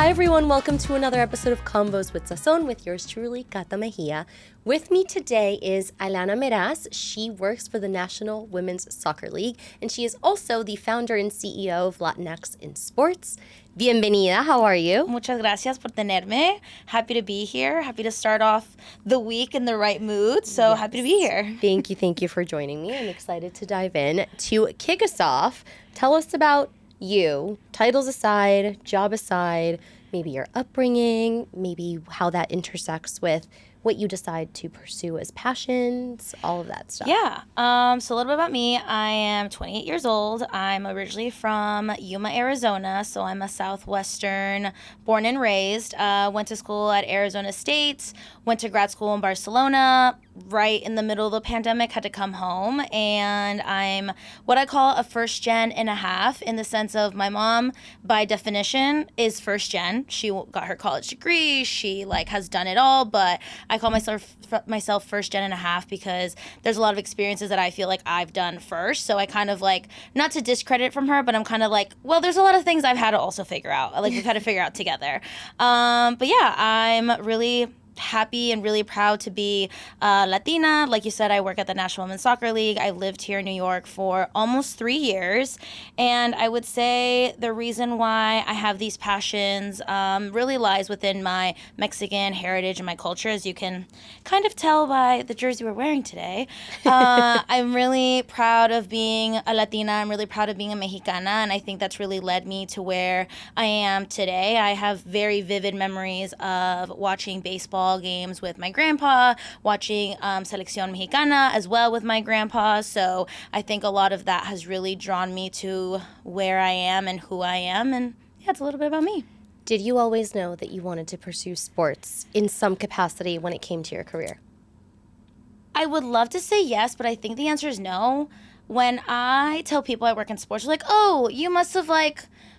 Hi everyone, welcome to another episode of Convos with Sazón with yours truly, Cata Mejía. With me today is Alana Meraz. She works for the National Women's Soccer League, and she is also the founder and CEO of Latinx in Sports. Bienvenida, how are you? Muchas gracias por tenerme. Happy to be here. Happy to start off the week in the right mood. So Happy to be here. Thank you for joining me. I'm excited to dive in. To kick us off, tell us about you, titles aside, job aside, maybe your upbringing, maybe how that intersects with what you decide to pursue as passions, all of that stuff. Yeah. So a little bit about me. I am 28 years old. I'm originally from Yuma, Arizona. So I'm a Southwestern born and raised. Went to school at Arizona State. Went to grad school in Barcelona. Right in the middle of the pandemic, had to come home. And I'm what I call a first gen and a half, in the sense of my mom, by definition, is first gen. She got her college degree. She has done it all. But I call myself first gen and a half because there's a lot of experiences that I feel like I've done first. So I kind of not to discredit from her, but I'm kind of well, there's a lot of things I've had to also figure out. We've had to figure out together. But yeah, I'm really happy and really proud to be Latina. Like you said, I work at the National Women's Soccer League. I lived here in New York for almost 3 years. And I would say the reason why I have these passions really lies within my Mexican heritage and my culture, as you can kind of tell by the jersey we're wearing today. I'm really proud of being a Latina. I'm really proud of being a Mexicana. And I think that's really led me to where I am today. I have very vivid memories of watching baseball games with my grandpa, watching Selección Mexicana as well with my grandpa. So I think a lot of that has really drawn me to where I am and who I am. And yeah, it's a little bit about me. Did you always know that you wanted to pursue sports in some capacity when it came to your career? I would love to say yes, but I think the answer is no. When I tell people I work in sports, they're like, oh, you must have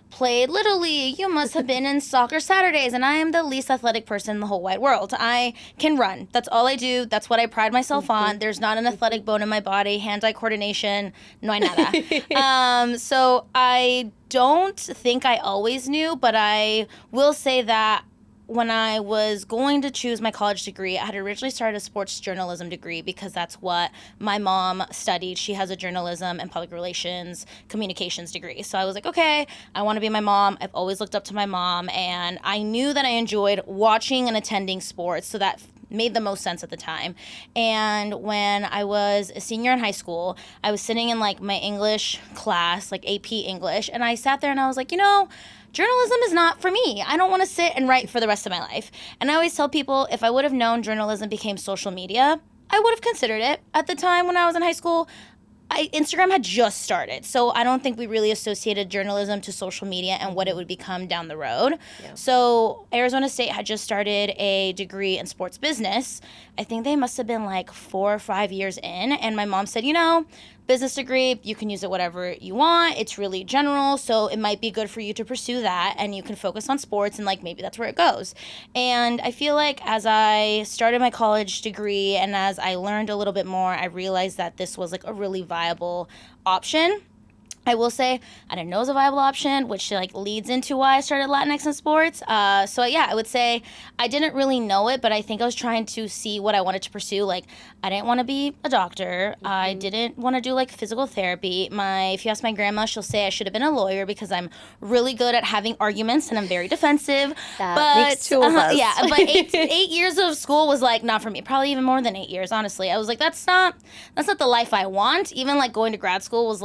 played Little League. You must have been in Soccer Saturdays. And I am the least athletic person in the whole wide world. I can run. That's all I do. That's what I pride myself on. There's not an athletic bone in my body. Hand-eye coordination, no hay nada. So I don't think I always knew, but I will say that when I was going to choose my college degree, I had originally started a sports journalism degree because that's what my mom studied. She has a journalism and public relations communications degree. So I was like, okay, I want to be my mom. I've always looked up to my mom, and I knew that I enjoyed watching and attending sports. So that made the most sense at the time. And when I was a senior in high school, I was sitting in my English class, AP English, and I sat there and I was like, journalism is not for me. I don't want to sit and write for the rest of my life. And I always tell people, if I would have known journalism became social media, I would have considered it. At the time when I was in high school, Instagram had just started. So I don't think we really associated journalism to social media and what it would become down the road. Yeah. So Arizona State had just started a degree in sports business. I think they must have been 4 or 5 years in. And my mom said, business degree, you can use it whatever you want. It's really general, so it might be good for you to pursue that, and you can focus on sports, and maybe that's where it goes. And I feel as I started my college degree and as I learned a little bit more, I realized that this was a really viable option. I will say I didn't know it was a viable option, which leads into why I started Latinx in sports. So yeah, I would say I didn't really know it, but I think I was trying to see what I wanted to pursue. I didn't want to be a doctor. Mm-hmm. I didn't want to do physical therapy. If you ask my grandma, she'll say I should have been a lawyer because I'm really good at having arguments and I'm very defensive. That makes two of us. Yeah, but 8 years of school was not for me. Probably even more than 8 years, honestly. I was that's not the life I want. Even going to grad school was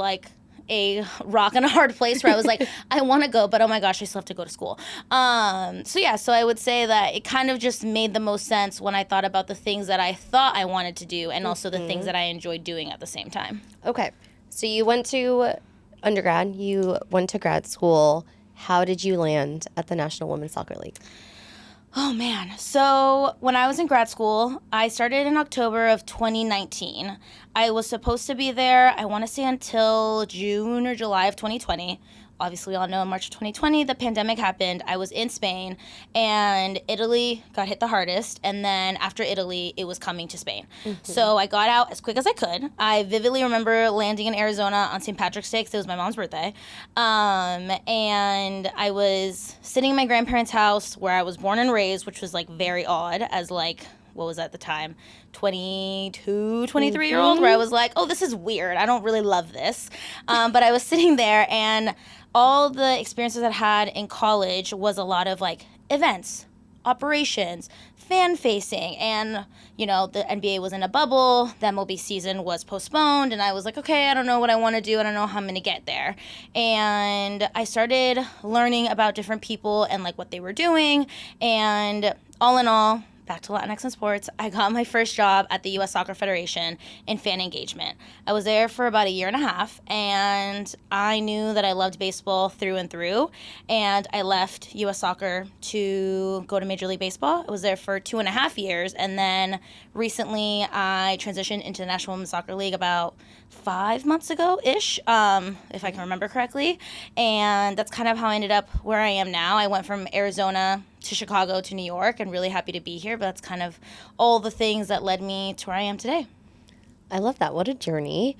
a rock and a hard place where I was I want to go, but oh my gosh, I still have to go to school. So I would say that it kind of just made the most sense when I thought about the things that I thought I wanted to do and also the things that I enjoyed doing at the same time. Okay. So you went to undergrad, you went to grad school. How did you land at the National Women's Soccer League? Oh, man. So when I was in grad school, I started in October of 2019. I was supposed to be there, I want to say until June or July of 2020. obviously we all know in March of 2020, the pandemic happened. I was in Spain, and Italy got hit the hardest. And then after Italy, it was coming to Spain. So I got out as quick as I could. I vividly remember landing in Arizona on St. Patrick's Day, 'cause it was my mom's birthday. And I was sitting in my grandparents' house where I was born and raised, which was like very odd as like, what was at the time, 22, 23-year-old, where I was like, oh, this is weird. I don't really love this. But I was sitting there, and all the experiences I had in college was a lot of like events, operations, fan facing, and the NBA was in a bubble, the MLB season was postponed, and I was like, okay, I don't know what I want to do, I don't know how I'm going to get there. And I started learning about different people and like what they were doing, and all in all, back to Latinx and sports, I got my first job at the U.S. Soccer Federation in fan engagement. I was there for about a year and a half, and I knew that I loved baseball through and through, and I left U.S. Soccer to go to Major League Baseball. I was there for 2.5 years, and then recently I transitioned into the National Women's Soccer League about 5 months ago-ish, if I can remember correctly, and that's kind of how I ended up where I am now. I went from Arizona to Chicago to New York, and really happy to be here, but that's kind of all the things that led me to where I am today. I love that. What a journey.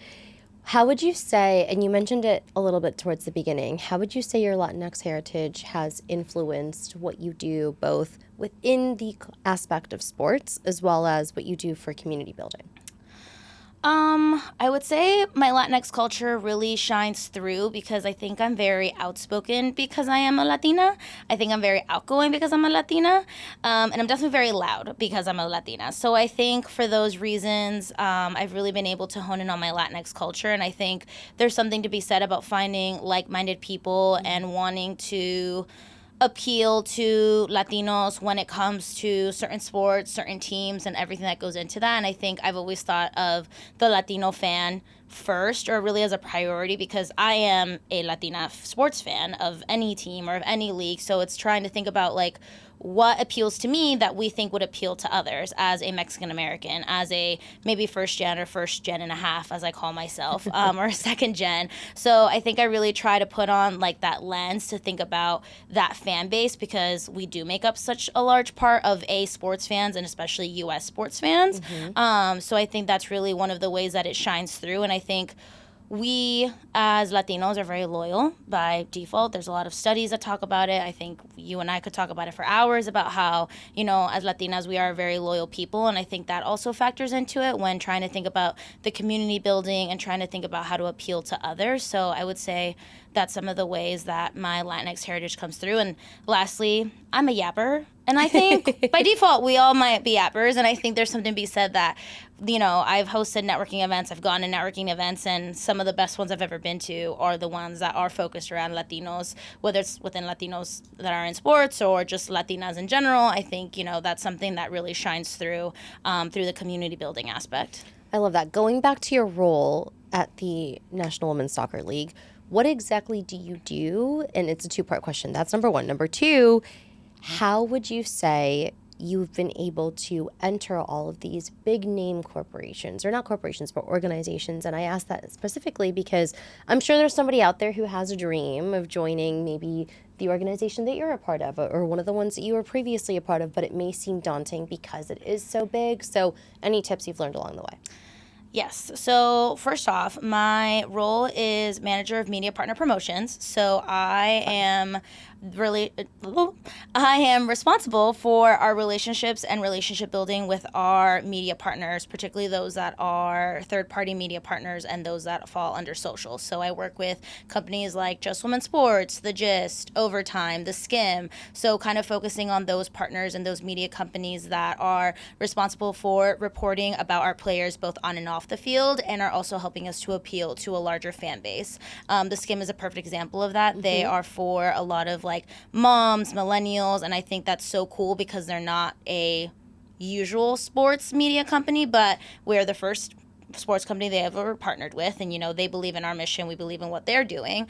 How would you say, and you mentioned it a little bit towards the beginning, how would you say your Latinx heritage has influenced what you do both within the aspect of sports as well as what you do for community building? I would say my Latinx culture really shines through because I think I'm very outspoken because I am a Latina. I think I'm very outgoing because I'm a Latina. And I'm definitely very loud because I'm a Latina. So I think for those reasons, I've really been able to hone in on my Latinx culture. And I think there's something to be said about finding like-minded people and wanting to appeal to Latinos when it comes to certain sports, certain teams, and everything that goes into that. And I think I've always thought of the Latino fan first, or really as a priority, because I am a Latina sports fan of any team or of any league. So it's trying to think about like what appeals to me that we think would appeal to others as a Mexican American, as a maybe first gen or first gen and a half, as I call myself, or a second gen. So I think I really try to put on like that lens to think about that fan base, because we do make up such a large part of sports fans, and especially U.S. sports fans. So I think that's really one of the ways that it shines through. And I think we as Latinos are very loyal by default. There's a lot of studies that talk about it. I think you and I could talk about it for hours about how, as Latinas, we are a very loyal people. And I think that also factors into it when trying to think about the community building and trying to think about how to appeal to others. So I would say that's some of the ways that my Latinx heritage comes through. And lastly, I'm a yapper. And I think by default, we all might be yappers. And I think there's something to be said that, I've hosted networking events. I've gone to networking events. And some of the best ones I've ever been to are the ones that are focused around Latinos, whether it's within Latinos that are in sports or just Latinas in general. I think, that's something that really shines through the community building aspect. I love that. Going back to your role at the National Women's Soccer League, what exactly do you do? And it's a two-part question. That's number one. Number two, how would you say you've been able to enter all of these big name corporations, or not corporations, but organizations? And I ask that specifically because I'm sure there's somebody out there who has a dream of joining maybe the organization that you're a part of, or one of the ones that you were previously a part of, but it may seem daunting because it is so big. So any tips you've learned along the way? Yes. So first off, my role is manager of media partner promotions. So I am responsible for our relationships and relationship building with our media partners, particularly those that are third-party media partners and those that fall under social. So I work with companies like Just Women Sports, The Gist, Overtime, The Skim. So kind of focusing on those partners and those media companies that are responsible for reporting about our players both on and off the field, and are also helping us to appeal to a larger fan base. The Skim is a perfect example of that. They are for a lot of like moms, millennials, and I think that's so cool because they're not a usual sports media company, but we're the first sports company they ever partnered with, and they believe in our mission, we believe in what they're doing.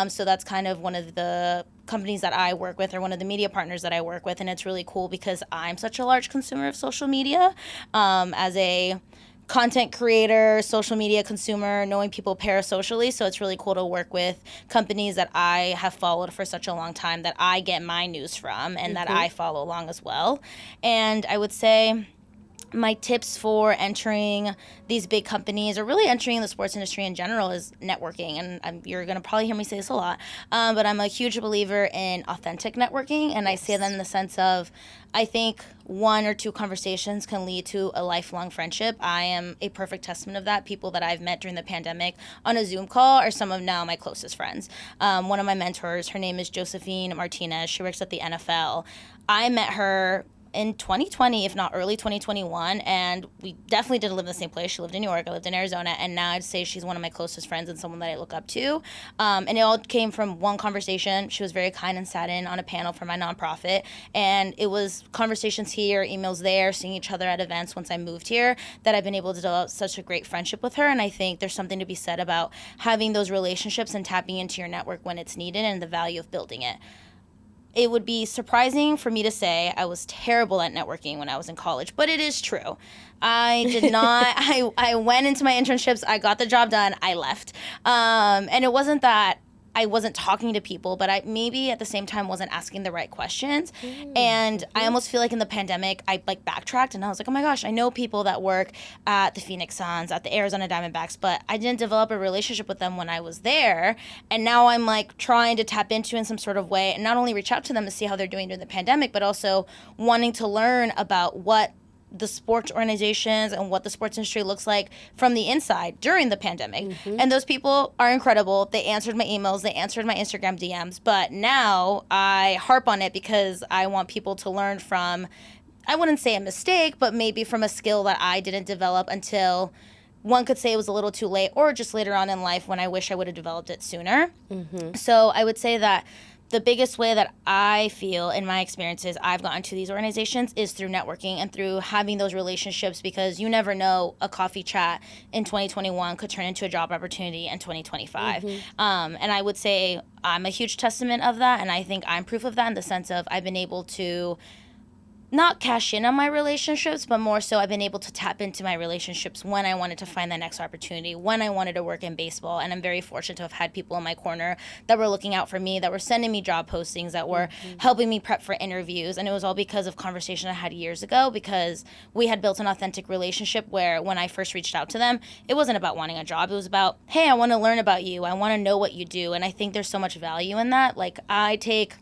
So that's kind of one of the companies that I work with, or one of the media partners that I work with, and it's really cool because I'm such a large consumer of social media as a content creator, social media consumer, knowing people parasocially. So it's really cool to work with companies that I have followed for such a long time that I get my news from and that I follow along as well. And I would say my tips for entering these big companies or really entering the sports industry in general is networking. And you're going to probably hear me say this a lot, but I'm a huge believer in authentic networking. And I say that in the sense of, I think 1 or 2 conversations can lead to a lifelong friendship. I am a perfect testament of that. People that I've met during the pandemic on a Zoom call are some of now my closest friends. One of my mentors, her name is Josephine Martinez. She works at the NFL. I met her in 2020, if not early 2021, and we definitely didn't live in the same place. She lived in New York, I lived in Arizona, and now I'd say she's one of my closest friends and someone that I look up to. And it all came from one conversation. She was very kind and sat in on a panel for my nonprofit, and it was conversations here, emails there, seeing each other at events once I moved here, that I've been able to develop such a great friendship with her. And I think there's something to be said about having those relationships and tapping into your network when it's needed and the value of building it. It would be surprising for me to say I was terrible at networking when I was in college, but it is true. I did not, I went into my internships, I got the job done, I left. And it wasn't that I wasn't talking to people, but I maybe at the same time wasn't asking the right questions. And I almost feel like in the pandemic, I like backtracked and I was like, oh my gosh, I know people that work at the Phoenix Suns, at the Arizona Diamondbacks, but I didn't develop a relationship with them when I was there. And now I'm like trying to tap into in some sort of way and not only reach out to them to see how they're doing during the pandemic, but also wanting to learn about what the sports organizations and what the sports industry looks like from the inside during the pandemic. And those people are incredible. They answered my emails, they answered my Instagram DMs, but now I harp on it because I want people to learn from, I wouldn't say a mistake, but maybe from a skill that I didn't develop until one could say it was a little too late or just later on in life when I wish I would have developed it sooner. So I would say that the biggest way that I feel in my experiences I've gotten to these organizations is through networking and through having those relationships, because you never know, a coffee chat in 2021 could turn into a job opportunity in 2025. And I would say I'm a huge testament of that, and I think I'm proof of that in the sense of I've been able to not cash in on my relationships, but more so I've been able to tap into my relationships when I wanted to find that next opportunity, when I wanted to work in baseball. And I'm very fortunate to have had people in my corner that were looking out for me, that were sending me job postings, that were helping me prep for interviews. And it was all because of conversation I had years ago, because we had built an authentic relationship where when I first reached out to them, it wasn't about wanting a job. It was about, hey, I want to learn about you. I want to know what you do. And I think there's so much value in that. Like, I take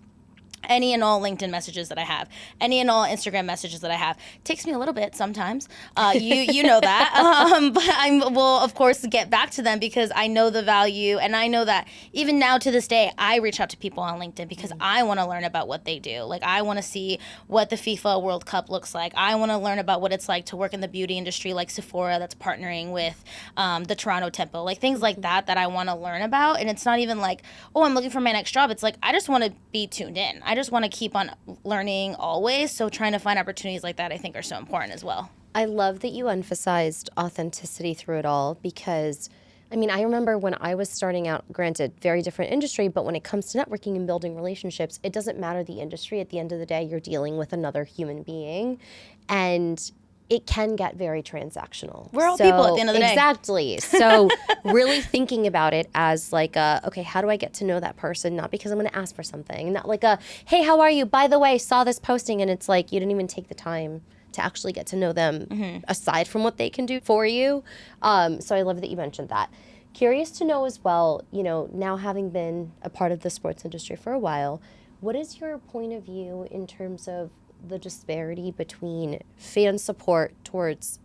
any and all LinkedIn messages that I have, any and all Instagram messages that I have. It takes me a little bit sometimes. You know that. But I will, of course, get back to them because I know the value. And I know that even now to this day, I reach out to people on LinkedIn because I want to learn about what they do. Like, I want to see what the FIFA World Cup looks like. I want to learn about what it's like to work in the beauty industry, like Sephora that's partnering with the Toronto Temple. Like, things like that I want to learn about. And it's not even like, oh, I'm looking for my next job. It's like, I just want to be tuned in. I just want to keep on learning always. So trying to find opportunities like that, I think, are so important as well. I love that you emphasized authenticity through it all, because I mean, I remember when I was starting out, granted, very different industry, but when it comes to networking and building relationships, it doesn't matter the industry. At the end of the day, you're dealing with another human being, and it can get very transactional. We're all people at the end of the day. Exactly. So really thinking about it as like okay, how do I get to know that person? Not because I'm going to ask for something. Not like hey, how are you? By the way, saw this posting, and it's like you didn't even take the time to actually get to know them aside from what they can do for you. So I love that you mentioned that. Curious to know as well, you know, now having been a part of the sports industry for a while, what is your point of view in terms of the disparity between fan support towards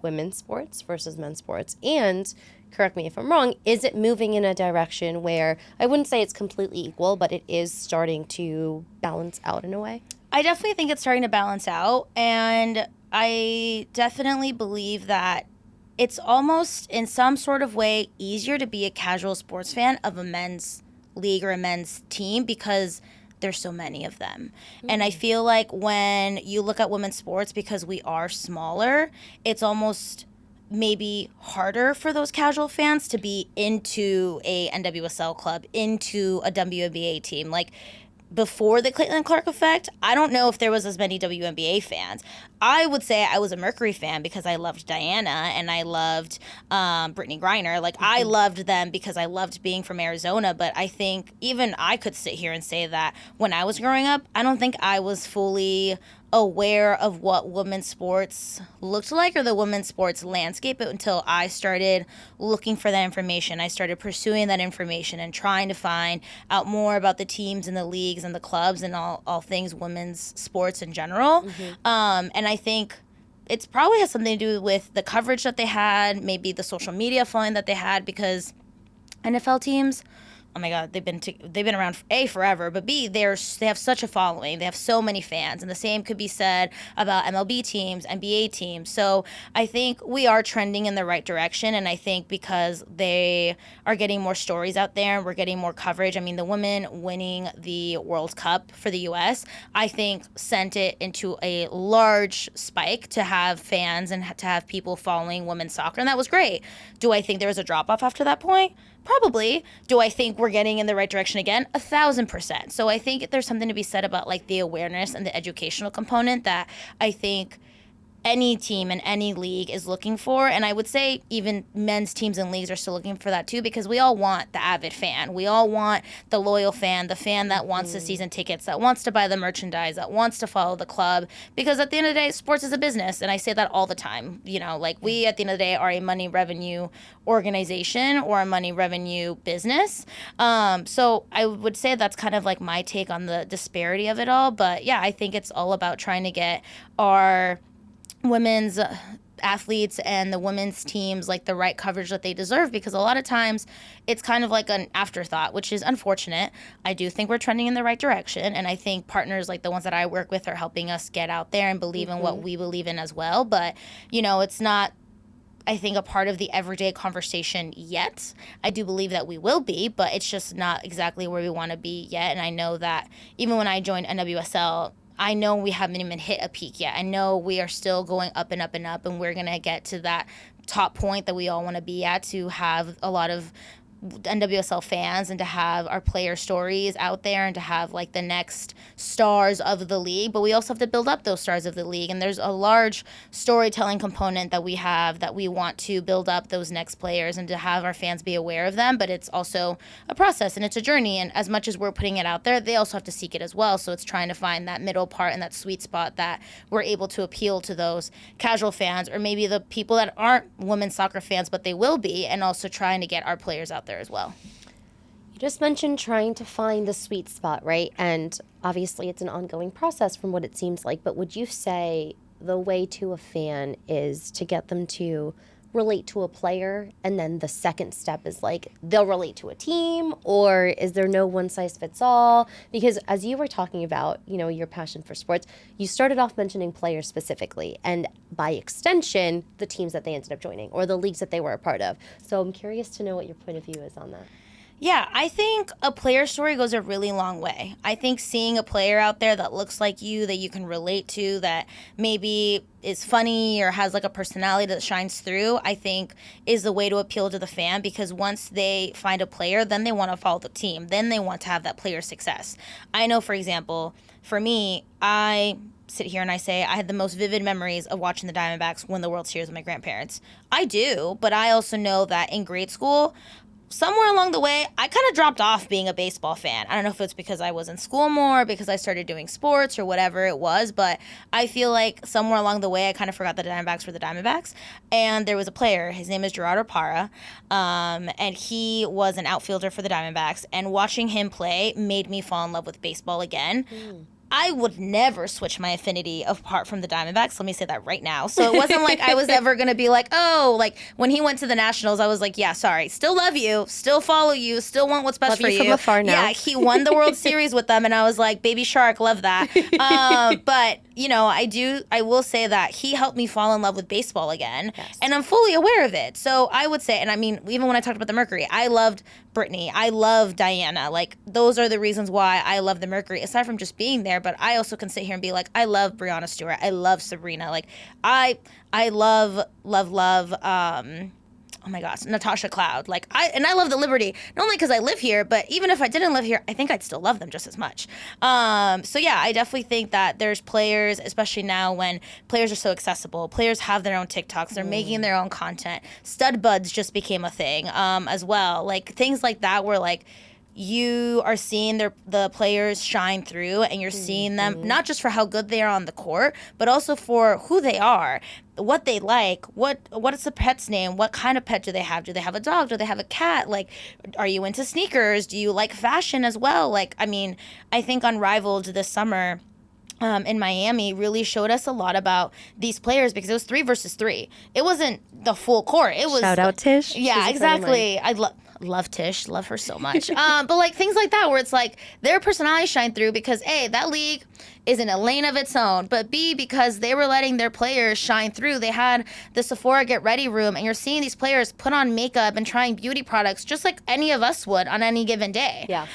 women's sports versus men's sports? And correct me if I'm wrong, is it moving in a direction where I wouldn't say it's completely equal, but it is starting to balance out in a way? I definitely think it's starting to balance out, and I definitely believe that it's almost in some sort of way easier to be a casual sports fan of a men's league or a men's team because there's so many of them. And I feel like when you look at women's sports, because we are smaller, it's almost maybe harder for those casual fans to be into a NWSL club, into a WNBA team. Like, before the Caitlin Clark effect, I don't know if there was as many WNBA fans. I would say I was a Mercury fan because I loved Diana and I loved Brittany Griner. Like, I loved them because I loved being from Arizona. But I think even I could sit here and say that when I was growing up, I don't think I was fully aware of what women's sports looked like or the women's sports landscape until I started looking for that information. I started pursuing that information and trying to find out more about the teams and the leagues and the clubs and all things women's sports in general. And I think it's probably has something to do with the coverage that they had, maybe the social media following that they had, because NFL teams, oh my God, they've been around A, forever, but B, they have such a following. They have so many fans, and the same could be said about MLB teams, NBA teams. So I think we are trending in the right direction, and I think because they are getting more stories out there and we're getting more coverage. I mean, the women winning the World Cup for the U.S., I think sent it into a large spike to have fans and to have people following women's soccer, and that was great. Do I think there was a drop-off after that point? Probably. Do I think we're getting in the right direction again? 1,000%. So I think there's something to be said about like the awareness and the educational component that I think any team in any league is looking for. And I would say even men's teams and leagues are still looking for that too, because we all want the avid fan. We all want the loyal fan, the fan that wants the season tickets, that wants to buy the merchandise, that wants to follow the club. Because at the end of the day, sports is a business. And I say that all the time. You know, like we at the end of the day are a money revenue organization or a money revenue business. So I would say that's kind of like my take on the disparity of it all. But yeah, I think it's all about trying to get our women's athletes and the women's teams like the right coverage that they deserve, because a lot of times it's kind of like an afterthought, which is unfortunate. I do think we're trending in the right direction, and I think partners like the ones that I work with are helping us get out there and believe in what we believe in as well. But you know, it's not, I think, a part of the everyday conversation yet. I do believe that we will be, but it's just not exactly where we want to be yet. And I know that even when I joined NWSL, I know we haven't even hit a peak yet. I know we are still going up and up and up, and we're going to get to that top point that we all want to be at, to have a lot of NWSL fans and to have our player stories out there and to have like the next stars of the league. But we also have to build up those stars of the league, and there's a large storytelling component that we have, that we want to build up those next players and to have our fans be aware of them. But it's also a process and it's a journey, and as much as we're putting it out there, they also have to seek it as well. So it's trying to find that middle part and that sweet spot that we're able to appeal to those casual fans, or maybe the people that aren't women's soccer fans but they will be, and also trying to get our players out there as well. You just mentioned trying to find the sweet spot, right? And obviously it's an ongoing process from what it seems like, but would you say the way to a fan is to get them to relate to a player, and then the second step is like they'll relate to a team, or is there no one size fits all? Because as you were talking about, you know, your passion for sports, you started off mentioning players specifically, and by extension, the teams that they ended up joining or the leagues that they were a part of. So I'm curious to know what your point of view is on that. Yeah, I think a player story goes a really long way. I think seeing a player out there that looks like you, that you can relate to, that maybe is funny or has like a personality that shines through, I think is the way to appeal to the fan, because once they find a player, then they want to follow the team. Then they want to have that player's success. I know, for example, for me, I sit here and I say I had the most vivid memories of watching the Diamondbacks win the World Series with my grandparents. I do, but I also know that in grade school, somewhere along the way, I kind of dropped off being a baseball fan. I don't know if it's because I was in school more, because I started doing sports or whatever it was, but I feel like somewhere along the way, I kind of forgot the Diamondbacks were the Diamondbacks. And there was a player, his name is Gerardo Parra, and he was an outfielder for the Diamondbacks. And watching him play made me fall in love with baseball again. I would never switch my affinity apart from the Diamondbacks. Let me say that right now. So it wasn't like I was ever going to be like, oh, like when he went to the Nationals, I was like, yeah, sorry, still love you, still follow you, still want what's best love for you. From afar now. Yeah, he won the World Series with them, and I was like, baby shark, love that. But, you know, I will say that he helped me fall in love with baseball again, yes. And I'm fully aware of it. So I would say, and I mean, even when I talked about the Mercury, I loved Brittany, I love Diana. Like, those are the reasons why I love the Mercury, aside from just being there. But I also can sit here and be like, I love Breonna Stewart, I love Sabrina. Like, I love oh my gosh, Natasha Cloud. Like I love the Liberty, not only because I live here, but even if I didn't live here, I think I'd still love them just as much. So yeah, I definitely think that there's players, especially now when players are so accessible. Players have their own TikToks, they're making their own content. Stud buds just became a thing as well. Like things like that where like you are seeing the players shine through, and you're seeing them not just for how good they are on the court, but also for who they are, what they like, what is the pet's name, what kind of pet do they have? Do they have a dog? Do they have a cat? Like, are you into sneakers? Do you like fashion as well? Like, I mean, I think Unrivaled this summer in Miami really showed us a lot about these players, because it was 3 versus 3. It wasn't the full court. It was Shout out Tish. Yeah, exactly. I love Tish, love her so much. But like things like that where it's like their personality shine through because A, that league is in a lane of its own, but B, because they were letting their players shine through. They had the Sephora Get Ready room, and you're seeing these players put on makeup and trying beauty products just like any of us would on any given day. Yeah.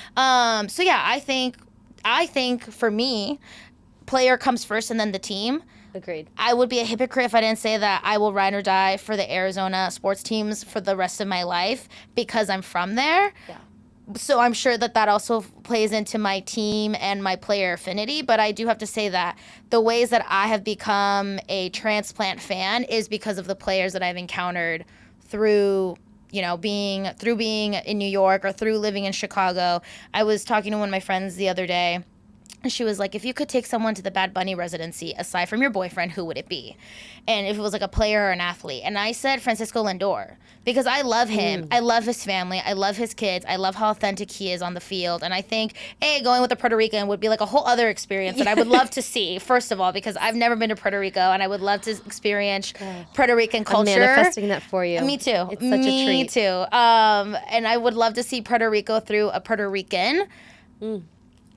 So yeah, I think for me, player comes first and then the team. Agreed. I would be a hypocrite if I didn't say that I will ride or die for the Arizona sports teams for the rest of my life because I'm from there. Yeah. So I'm sure that also plays into my team and my player affinity. But I do have to say that the ways that I have become a transplant fan is because of the players that I've encountered through being in New York or through living in Chicago. I was talking to one of my friends the other day, and she was like, if you could take someone to the Bad Bunny residency, aside from your boyfriend, who would it be? And if it was like a player or an athlete. And I said Francisco Lindor, because I love him. I love his family. I love his kids. I love how authentic he is on the field. And I think, going with a Puerto Rican would be like a whole other experience that I would love to see, first of all, because I've never been to Puerto Rico, and I would love to experience Puerto Rican culture. I'm manifesting that for you. Me too. It's such a treat. Me too. And I would love to see Puerto Rico through a Puerto Rican.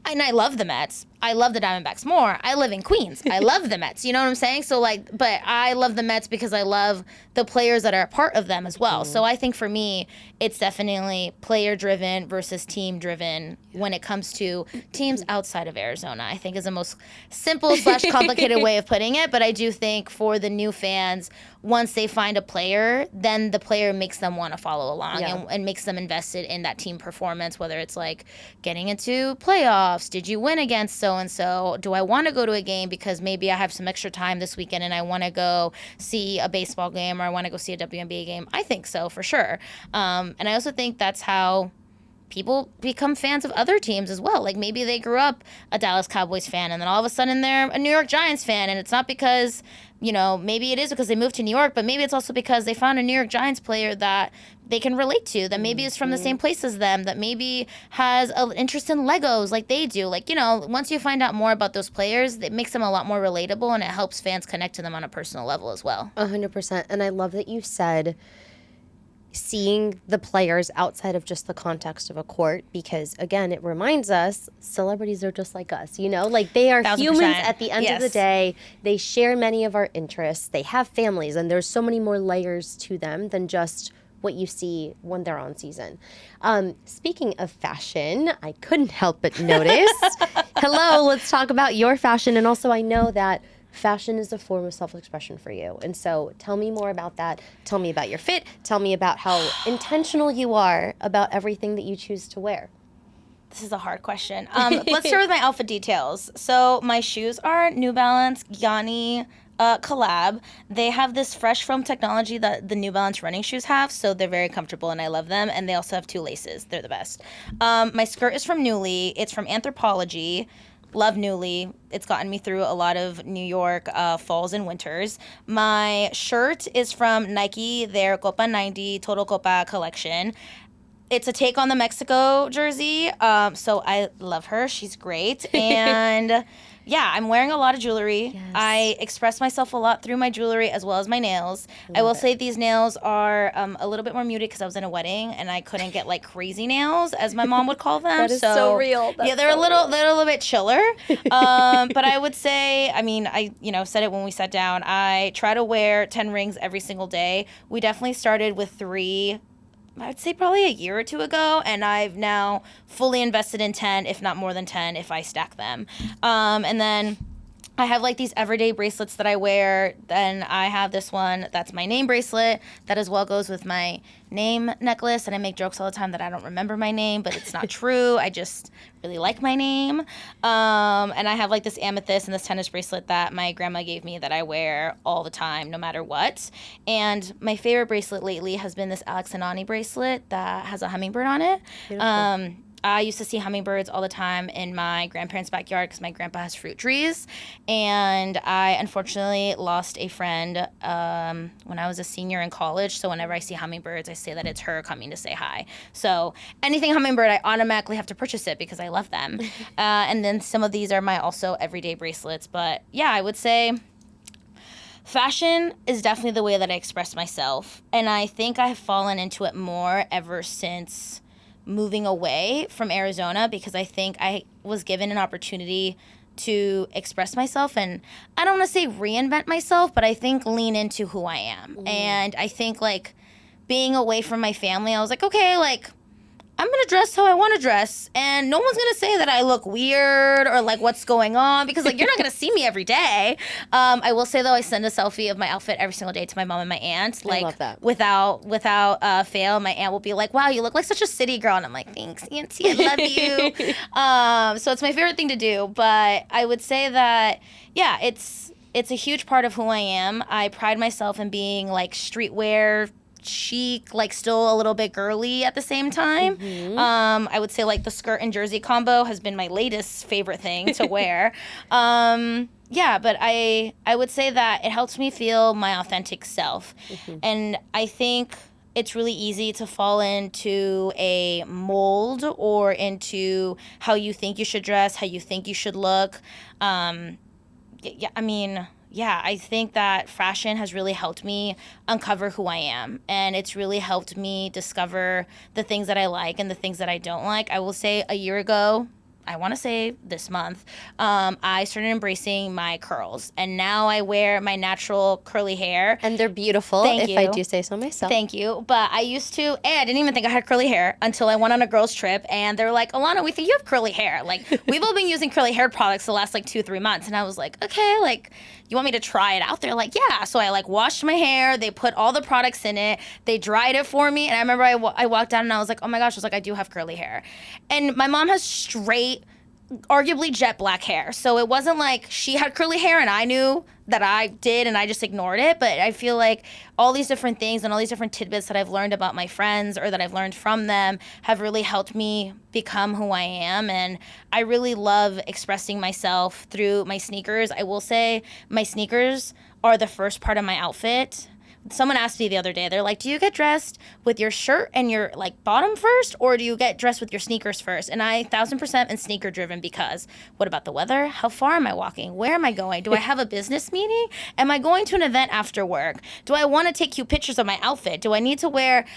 And I love the Mets. I love the Diamondbacks more. I live in Queens. I love the Mets. You know what I'm saying? So but I love the Mets because I love the players that are a part of them as well. So I think for me, it's definitely player-driven versus team-driven when it comes to teams outside of Arizona, I think is the most simple/complicated way of putting it. But I do think for the new fans, once they find a player, then the player makes them want to follow along and makes them invested in that team performance, whether it's like getting into playoffs. Did you win against so-and-so? Do I want to go to a game because maybe I have some extra time this weekend and I want to go see a baseball game or I want to go see a WNBA game? I think so, for sure. And I also think that's how people become fans of other teams as well. Like maybe they grew up a Dallas Cowboys fan and then all of a sudden they're a New York Giants fan, and it's not because, maybe it is because they moved to New York, but maybe it's also because they found a New York Giants player that they can relate to, that maybe is from the same place as them, that maybe has an interest in Legos like they do. Like, once you find out more about those players, it makes them a lot more relatable, and it helps fans connect to them on a personal level as well. 100%. And I love that you said seeing the players outside of just the context of a court, because again, it reminds us celebrities are just like us, like they are 1,000%. humans at the end of the day. They share many of our interests. They have families, and there's so many more layers to them than just what you see when they're on season. Speaking of fashion, I couldn't help but notice. Hello, let's talk about your fashion. And also I know that fashion is a form of self-expression for you. And so tell me more about that. Tell me about your fit. Tell me about how intentional you are about everything that you choose to wear. This is a hard question. Let's start with my outfit details. So my shoes are New Balance Yanni collab. They have this fresh foam technology that the New Balance running shoes have, so they're very comfortable and I love them. And they also have 2 laces. They're the best. My skirt is from Nuuly. It's from Anthropologie. Love Nuuly. It's gotten me through a lot of New York falls and winters. My shirt is from Nike, their Copa 90 Total Copa collection. It's a take on the Mexico jersey, so I love her. She's great. And yeah, I'm wearing a lot of jewelry. Yes. I express myself a lot through my jewelry as well as my nails. I will say these nails are a little bit more muted because I was in a wedding and I couldn't get like crazy nails, as my mom would call them. That is so real. They're a little bit chiller. But I would say, I said it when we sat down. I try to wear 10 rings every single day. We definitely started with 3. I'd say probably a year or 2 ago, and I've now fully invested in 10, if not more than 10, if I stack them. And then I have like these everyday bracelets that I wear. Then I have this one that's my name bracelet that as well goes with my name necklace. And I make jokes all the time that I don't remember my name, but it's not true. I just really like my name. And I have like this amethyst and this tennis bracelet that my grandma gave me that I wear all the time, no matter what. And my favorite bracelet lately has been this Alex Anani bracelet that has a hummingbird on it. Beautiful. I used to see hummingbirds all the time in my grandparents' backyard because my grandpa has fruit trees. And I unfortunately lost a friend when I was a senior in college. So whenever I see hummingbirds, I say that it's her coming to say hi. So anything hummingbird, I automatically have to purchase it because I love them. And then some of these are my also everyday bracelets. But yeah, I would say fashion is definitely the way that I express myself. And I think I've fallen into it more ever since moving away from Arizona, because I think I was given an opportunity to express myself, and I don't want to say reinvent myself, but I think lean into who I am. And I think like being away from my family, I was like, okay, like I'm going to dress how I want to dress, and no one's going to say that I look weird or like what's going on, because like you're not going to see me every day. I will say though, I send a selfie of my outfit every single day to my mom and my aunt. Like, I love that. Without fail, my aunt will be like, "Wow, you look like such a city girl," and I'm like, "Thanks, auntie, I love you." So it's my favorite thing to do. But I would say that yeah, it's a huge part of who I am. I pride myself in being like streetwear, chic, like still a little bit girly at the same time. I would say like the skirt and jersey combo has been my latest favorite thing to wear. Yeah, but I would say that it helps me feel my authentic self. And I think it's really easy to fall into a mold or into how you think you should dress, how you think you should look. Yeah, I think that fashion has really helped me uncover who I am. And it's really helped me discover the things that I like and the things that I don't like. I will say a year ago, I want to say this month, I started embracing my curls. And now I wear my natural curly hair. And they're beautiful, Thank if you. I do say so myself. Thank you. But I used to, I didn't even think I had curly hair until I went on a girls' trip. And they were like, Alana, we think you have curly hair. Like, we've all been using curly hair products the last like 2-3 months. And I was like, okay, like, you want me to try it out? They're like, yeah. So I like washed my hair. They put all the products in it. They dried it for me. And I remember I walked out and I was like, oh my gosh, I was like, I do have curly hair. And my mom has straight, arguably jet black hair. So it wasn't like she had curly hair and I knew that I did and I just ignored it. But I feel like all these different things and all these different tidbits that I've learned about my friends or that I've learned from them have really helped me become who I am. And I really love expressing myself through my sneakers. I will say my sneakers are the first part of my outfit. Someone asked me the other day, they're like, do you get dressed with your shirt and your like bottom first, or do you get dressed with your sneakers first? And I 1000% am sneaker driven, because what about the weather? How far am I walking? Where am I going? Do I have a business meeting? Am I going to an event after work? Do I want to take cute pictures of my outfit? Do I need to wear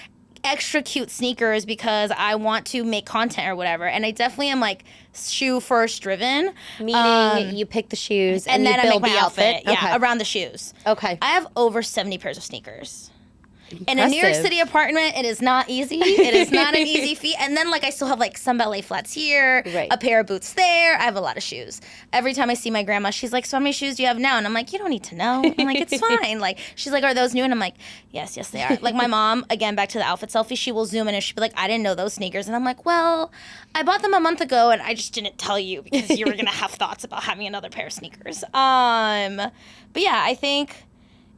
extra cute sneakers because I want to make content or whatever? And I definitely am like shoe first driven. Meaning you pick the shoes and then you I make build my the outfit. Yeah, around the shoes. Okay. I have over 70 pairs of sneakers. In a New York City apartment, it is not easy. It is not an easy feat. And then, like, I still have, like, some ballet flats here, Right. a pair of boots there. I have a lot of shoes. Every time I see my grandma, she's like, so how many shoes do you have now? And I'm like, you don't need to know. I'm like, it's fine. Like, she's like, are those new? And I'm like, yes, they are. Like, my mom, again, back to the outfit selfie, she will zoom in and she'll be like, I didn't know those sneakers. And I'm like, well, I bought them a month ago and I just didn't tell you because you were going to have thoughts about having another pair of sneakers. But yeah, I think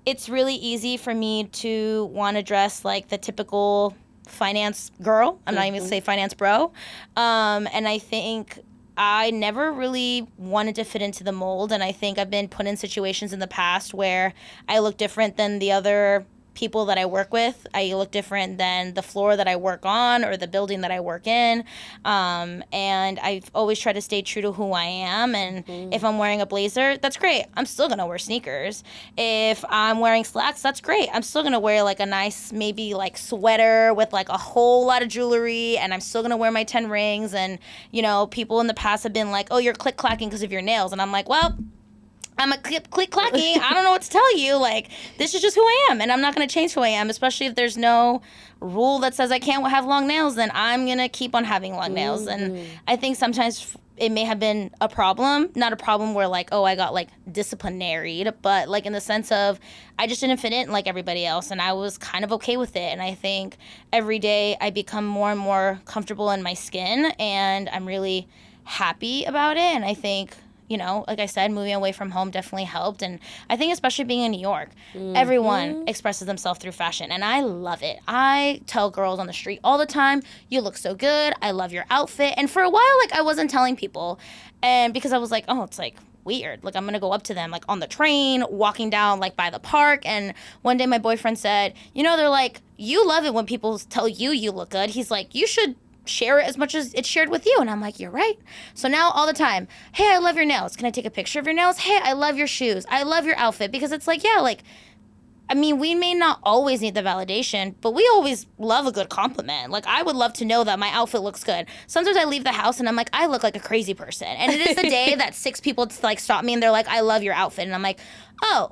it's really easy for me to want to dress like the typical finance girl. I'm not even going to say finance bro. And I think I never really wanted to fit into the mold. And I think I've been put in situations in the past where I look different than the other people that I work with. I look different than the floor that I work on or the building that I work in. And I've always tried to stay true to who I am. And if I'm wearing a blazer, that's great. I'm still going to wear sneakers. If I'm wearing slacks, that's great. I'm still going to wear like a nice, maybe like sweater with like a whole lot of jewelry. And I'm still going to wear my 10 rings. And, you know, people in the past have been like, oh, you're click-clacking because of your nails. And I'm like, well, I'm a click-clacky. I don't know what to tell you. Like, this is just who I am, and I'm not going to change who I am, especially if there's no rule that says I can't have long nails, then I'm going to keep on having long nails. And I think sometimes it may have been a problem, not a problem where, like, oh, I got, like, disciplinaried, but, like, in the sense of I just didn't fit in like everybody else, and I was kind of okay with it. And I think every day I become more and more comfortable in my skin, and I'm really happy about it. And I think, you know, like I said, moving away from home definitely helped. And I think especially being in New York, everyone expresses themselves through fashion. And I love it. I tell girls on the street all the time, you look so good. I love your outfit. And for a while, like, I wasn't telling people. And because I was like, oh, it's like weird. Like, I'm going to go up to them, like, on the train, walking down, like, by the park. And one day my boyfriend said, you know, they're like, you love it when people tell you you look good. He's like, you should share it as much as it's shared with you. And I'm like, you're right. So now all the time, hey, I love your nails. Can I take a picture of your nails? Hey, I love your shoes. I love your outfit. Because it's like, yeah, like, I mean, we may not always need the validation, but we always love a good compliment. Like, I would love to know that my outfit looks good. Sometimes I leave the house and I'm like, I look like a crazy person. And it is the day that 6 people like stop me and they're like, I love your outfit. And I'm like, oh,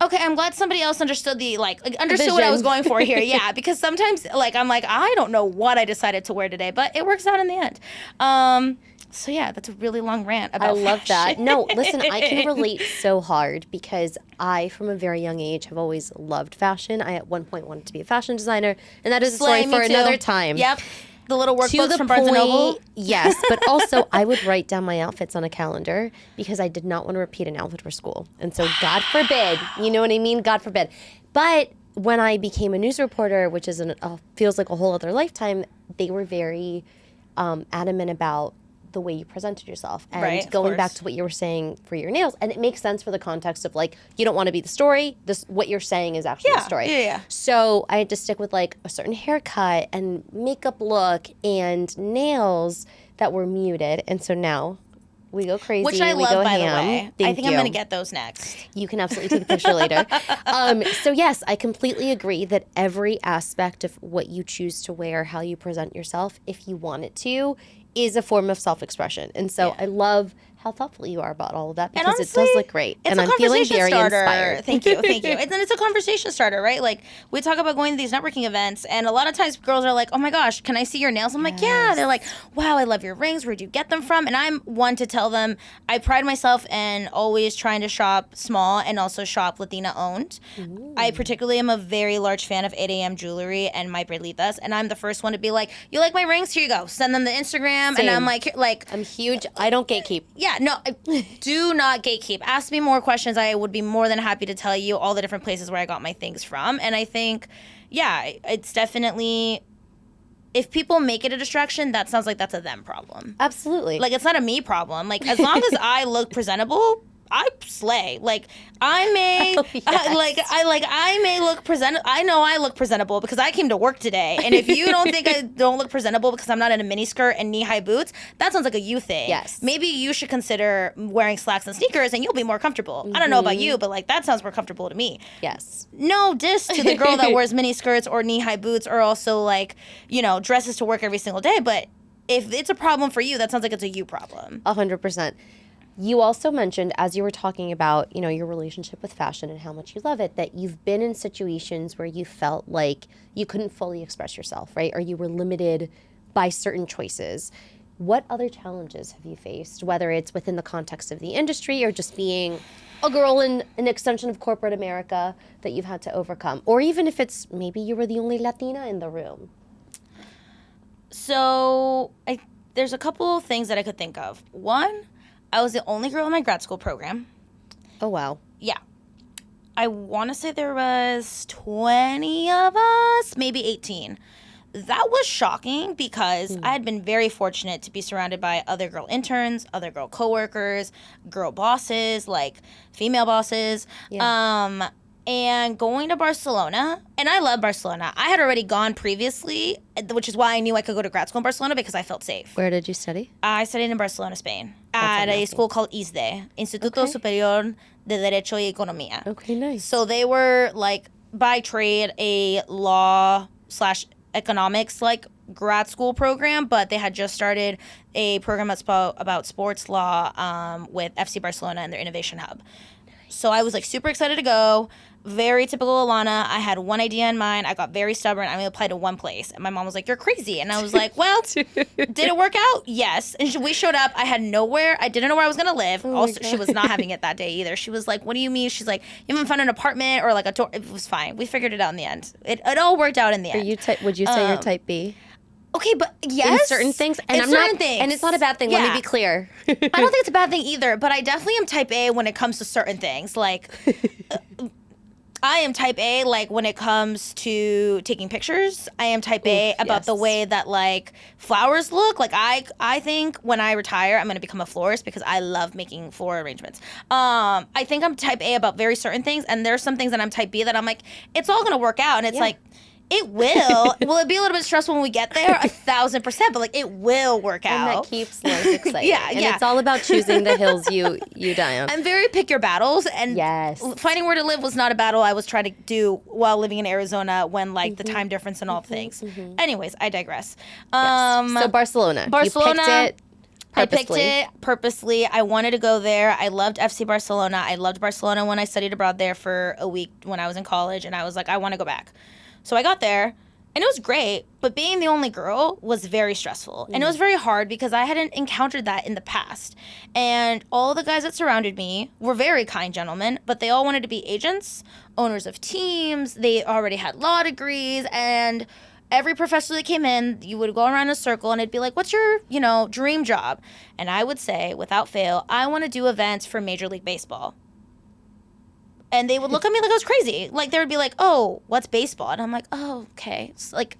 okay, I'm glad somebody else understood understood what I was going for here. Yeah, because sometimes, like, I'm like, I don't know what I decided to wear today, but it works out in the end. So yeah, that's a really long rant about I love that. fashion. No, listen, I can relate so hard because I, from a very young age, have always loved fashion. I at one point wanted to be a fashion designer, and that is a story for another time. Yep. The little workbooks from Barnes & Noble. Yes, but also I would write down my outfits on a calendar because I did not want to repeat an outfit for school. And so God forbid, you know what I mean? God forbid. But when I became a news reporter, which is feels like a whole other lifetime, they were very adamant about the way you presented yourself. And right, going back to what you were saying for your nails, and it makes sense for the context of, like, you don't want to be the story. What you're saying is actually the story. Yeah. So I had to stick with, like, a certain haircut and makeup look and nails that were muted. And so now we go crazy. Which I love, by the way. Thank I think you. I'm going to get those next. You can absolutely take a picture later. So yes, I completely agree that every aspect of what you choose to wear, how you present yourself, if you want it to, is a form of self-expression. And so I love how thoughtful you are about all of that, because honestly, it does look great. And I'm feeling very inspired. Thank you. And then it's a conversation starter, right? Like, we talk about going to these networking events, and a lot of times girls are like, oh my gosh, can I see your nails? I'm like, yeah. They're like, wow, I love your rings. Where'd you get them from? And I'm one to tell them, I pride myself in always trying to shop small and also shop Latina owned. I particularly am a very large fan of 8 a.m. jewelry and my Brelitas, and I'm the first one to be like, you like my rings? Here you go. Send them the Instagram. Same. And I'm like, I'm huge. I don't gatekeep. yeah, no, do not gatekeep. Ask me more questions. I would be more than happy to tell you all the different places where I got my things from. And I think, yeah, it's definitely, if people make it a distraction, that sounds like that's a them problem. Absolutely. Like, it's not a me problem. Like, as long as I look presentable, I slay. Like, I may, I may look presentable. I know I look presentable because I came to work today. And if you don't think I don't look presentable because I'm not in a mini skirt and knee-high boots, that sounds like a you thing. Yes. Maybe you should consider wearing slacks and sneakers and you'll be more comfortable. I don't know about you, but, like, that sounds more comfortable to me. Yes. No diss to the girl that wears mini skirts or knee-high boots or also, like, you know, dresses to work every single day. But if it's a problem for you, that sounds like it's a you problem. 100%. You also mentioned, as you were talking about, you know, your relationship with fashion and how much you love it, that you've been in situations where you felt like you couldn't fully express yourself, right? Or you were limited by certain choices. What other challenges have you faced, whether it's within the context of the industry or just being a girl in an extension of corporate America that you've had to overcome? Or even if it's maybe you were the only Latina in the room. So there's a couple of things that I could think of. One, I was the only girl in my grad school program. Oh, wow. Yeah. I want to say there was 20 of us, maybe 18. That was shocking because I had been very fortunate to be surrounded by other girl interns, other girl coworkers, girl bosses, like female bosses. Yeah. And going to Barcelona, and I love Barcelona. I had already gone previously, which is why I knew I could go to grad school in Barcelona because I felt safe. Where did you study? I studied in Barcelona, Spain, at a school called ISDE, Instituto Superior de Derecho y Economía. Okay, nice. So they were, like, by trade, a law/economics, like, grad school program, but they had just started a program that's about sports law with FC Barcelona and their innovation hub. So I was like super excited to go. Very typical Alana. I had one idea in mind. I got very stubborn. I only applied to one place. And my mom was like, you're crazy. And I was like, well, did it work out? Yes. And we showed up. I had nowhere. I didn't know where I was going to live. Also, she was not having it that day either. She was like, what do you mean? She's like, you haven't found an apartment or like a door. It was fine. We figured it out in the end. It all worked out in the end. Would you say you're type B? Okay, but yes. In certain things. And and it's not a bad thing. Yeah. Let me be clear. I don't think it's a bad thing either, but I definitely am type A when it comes to certain things. Like, I am type A, like, when it comes to taking pictures. I am type A about the way that, like, flowers look. Like, I think when I retire, I'm going to become a florist because I love making floral arrangements. I think I'm type A about very certain things, and there's some things that I'm type B that I'm like, it's all going to work out. And it's like, it will. Will it be a little bit stressful when we get there? 1,000%. But like, it will work out. And that keeps life exciting. Yeah. It's all about choosing the hills you die on. I'm very pick your battles. And finding where to live was not a battle I was trying to do while living in Arizona when like the time difference and all things. Anyways, I digress. So Barcelona. You picked it. I picked it purposely. I wanted to go there. I loved FC Barcelona. I loved Barcelona when I studied abroad there for a week when I was in college. And I was like, I want to go back. So I got there, and it was great, but being the only girl was very stressful. And it was very hard because I hadn't encountered that in the past. And all the guys that surrounded me were very kind gentlemen, but they all wanted to be agents, owners of teams. They already had law degrees, and every professor that came in, you would go around in a circle, and it'd be like, what's your, dream job? And I would say, without fail, I want to do events for Major League Baseball. And they would look at me like I was crazy. Like, they would be like, oh, what's baseball? And I'm like, oh, okay. It's like,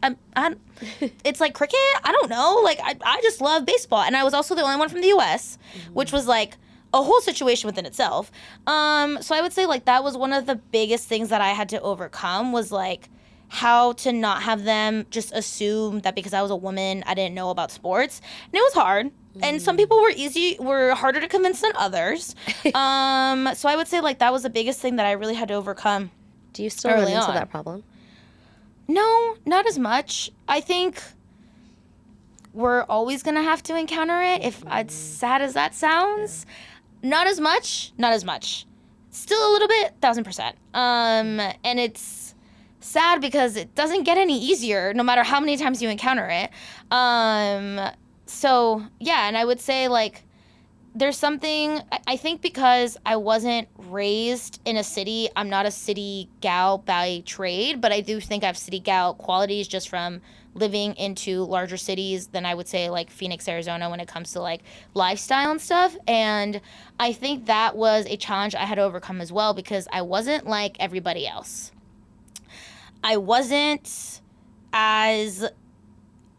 it's like cricket? I don't know. Like, I just love baseball. And I was also the only one from the U.S., which was like a whole situation within itself. So I would say, like, that was one of the biggest things that I had to overcome was, like, how to not have them just assume that because I was a woman, I didn't know about sports. And it was hard. And some people were harder to convince than others. So I would say, like, that was the biggest thing that I really had to overcome. Do you still run into that problem? No, not as much. I think we're always going to have to encounter it, if as sad as that sounds. Not as much. Still a little bit, 1,000%. And it's sad because it doesn't get any easier no matter how many times you encounter it. So, yeah, and I would say, like, there's something, I think because I wasn't raised in a city, I'm not a city gal by trade, but I do think I have city gal qualities just from living into larger cities than I would say, like, Phoenix, Arizona, when it comes to, like, lifestyle and stuff. And I think that was a challenge I had to overcome as well because I wasn't like everybody else. I wasn't as...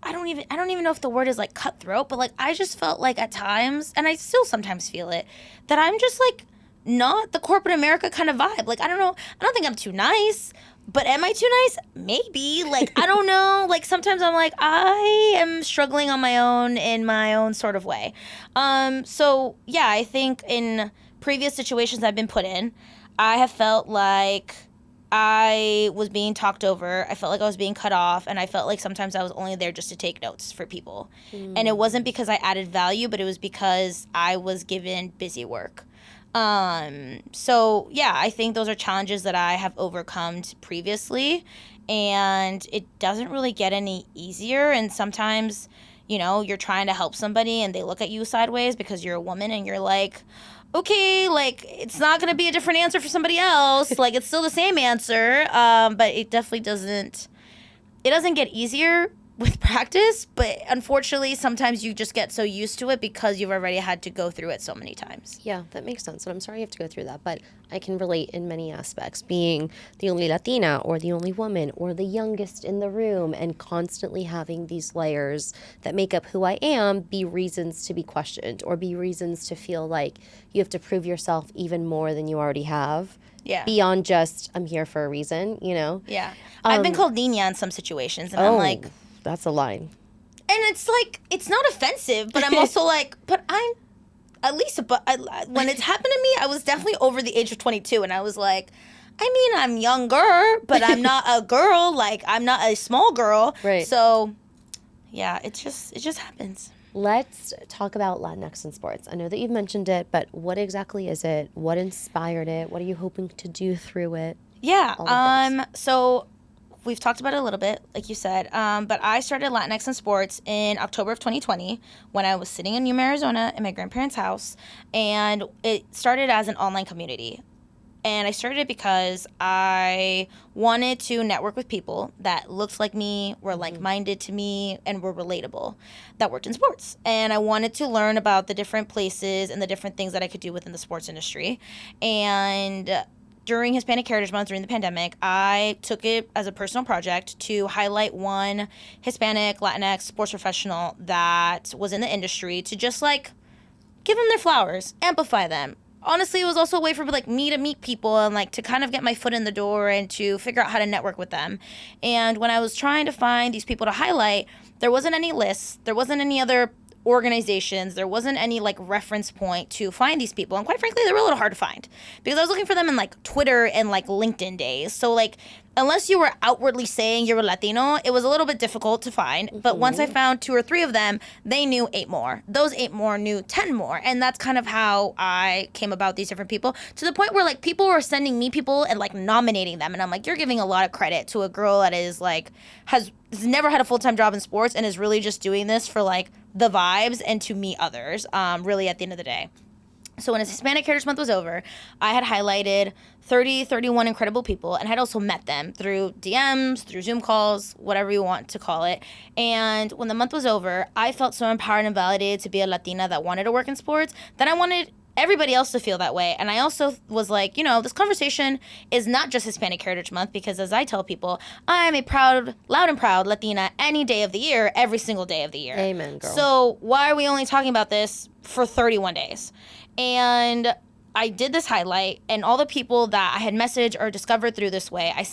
I don't even know if the word is like cutthroat, but like I just felt like at times, and I still sometimes feel it, that I'm just like not the corporate America kind of vibe. Like I don't think I'm too nice, but am I too nice? Maybe. Like I don't know. Like sometimes I'm like I am struggling on my own in my own sort of way. So yeah, I think in previous situations I've been put in, I have felt like I was being talked over. I felt like I was being cut off, and I felt like sometimes I was only there just to take notes for people. And it wasn't because I added value, but it was because I was given busy work. So yeah, I think those are challenges that I have overcome previously, and it doesn't really get any easier. And sometimes, you're trying to help somebody and they look at you sideways because you're a woman, and you're like, okay, like, it's not going to be a different answer for somebody else. Like, it's still the same answer, but it definitely doesn't get easier with practice, but unfortunately, sometimes you just get so used to it because you've already had to go through it so many times. Yeah, that makes sense, and I'm sorry you have to go through that, but I can relate in many aspects, being the only Latina or the only woman or the youngest in the room and constantly having these layers that make up who I am be reasons to be questioned or be reasons to feel like you have to prove yourself even more than you already have. Yeah. Beyond just, I'm here for a reason, Yeah. I've been called niña in some situations, and I'm like... That's a line. And it's like, it's not offensive, but I'm also like, but I'm at least, when it's happened to me, I was definitely over the age of 22. And I was like, I mean, I'm younger, but I'm not a girl. Like, I'm not a small girl. Right. So, Yeah, it just happens. Let's talk about Latinx in sports. I know that you've mentioned it, but what exactly is it? What inspired it? What are you hoping to do through it? Yeah. All the things. So we've talked about it a little bit, like you said. But I started Latinx in sports in October of 2020 when I was sitting in Yuma, Arizona, in my grandparents' house, and it started as an online community. And I started it because I wanted to network with people that looked like me, were like-minded to me, and were relatable, that worked in sports. And I wanted to learn about the different places and the different things that I could do within the sports industry. And during Hispanic Heritage Month, during the pandemic, I took it as a personal project to highlight one Hispanic, Latinx sports professional that was in the industry to just like give them their flowers, amplify them. Honestly, it was also a way for like me to meet people and like to kind of get my foot in the door and to figure out how to network with them. And when I was trying to find these people to highlight, there wasn't any lists, there wasn't any other organizations, there wasn't any like reference point to find these people. And quite frankly, they were a little hard to find because I was looking for them in like Twitter and like LinkedIn days. So like unless you were outwardly saying you were Latino, it was a little bit difficult to find. But once I found 2 or 3 of them, they knew 8 more. Those 8 more knew 10 more. And that's kind of how I came about these different people, to the point where like people were sending me people and like nominating them. And I'm like, you're giving a lot of credit to a girl that is like, has never had a full-time job in sports and is really just doing this for like the vibes and to meet others, really at the end of the day. So when Hispanic Heritage Month was over, I had highlighted 31 incredible people and had also met them through DMs, through Zoom calls, whatever you want to call it. And when the month was over, I felt so empowered and validated to be a Latina that wanted to work in sports that I wanted everybody else to feel that way. And I also was like, you know, this conversation is not just Hispanic Heritage Month, because as I tell people, I'm a proud, loud and proud Latina any day of the year, every single day of the year. Amen, girl. So why are we only talking about this for 31 days? And I did this highlight, and all the people that I had messaged or discovered through this way, I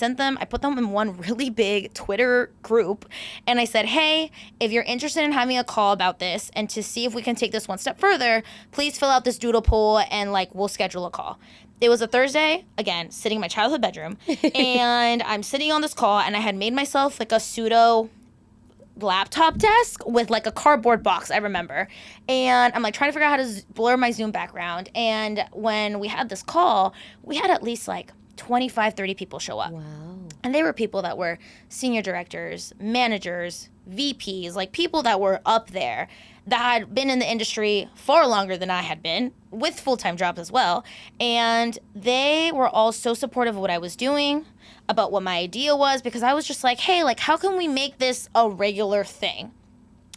put them in one really big Twitter group, and I said, hey, if you're interested in having a call about this and to see if we can take this one step further, please fill out this doodle poll and like we'll schedule a call. It was a Thursday, again, sitting in my childhood bedroom, and I'm sitting on this call, and I had made myself like a pseudo laptop desk with like a cardboard box, I remember. And I'm like trying to figure out how to blur my Zoom background. And when we had this call, we had at least like 25, 30 people show up. Wow. And they were people that were senior directors, managers, VPs, like people that were up there that had been in the industry far longer than I had been, with full-time jobs as well. And they were all so supportive of what I was doing, about what my idea was, because I was just like, hey, like, how can we make this a regular thing?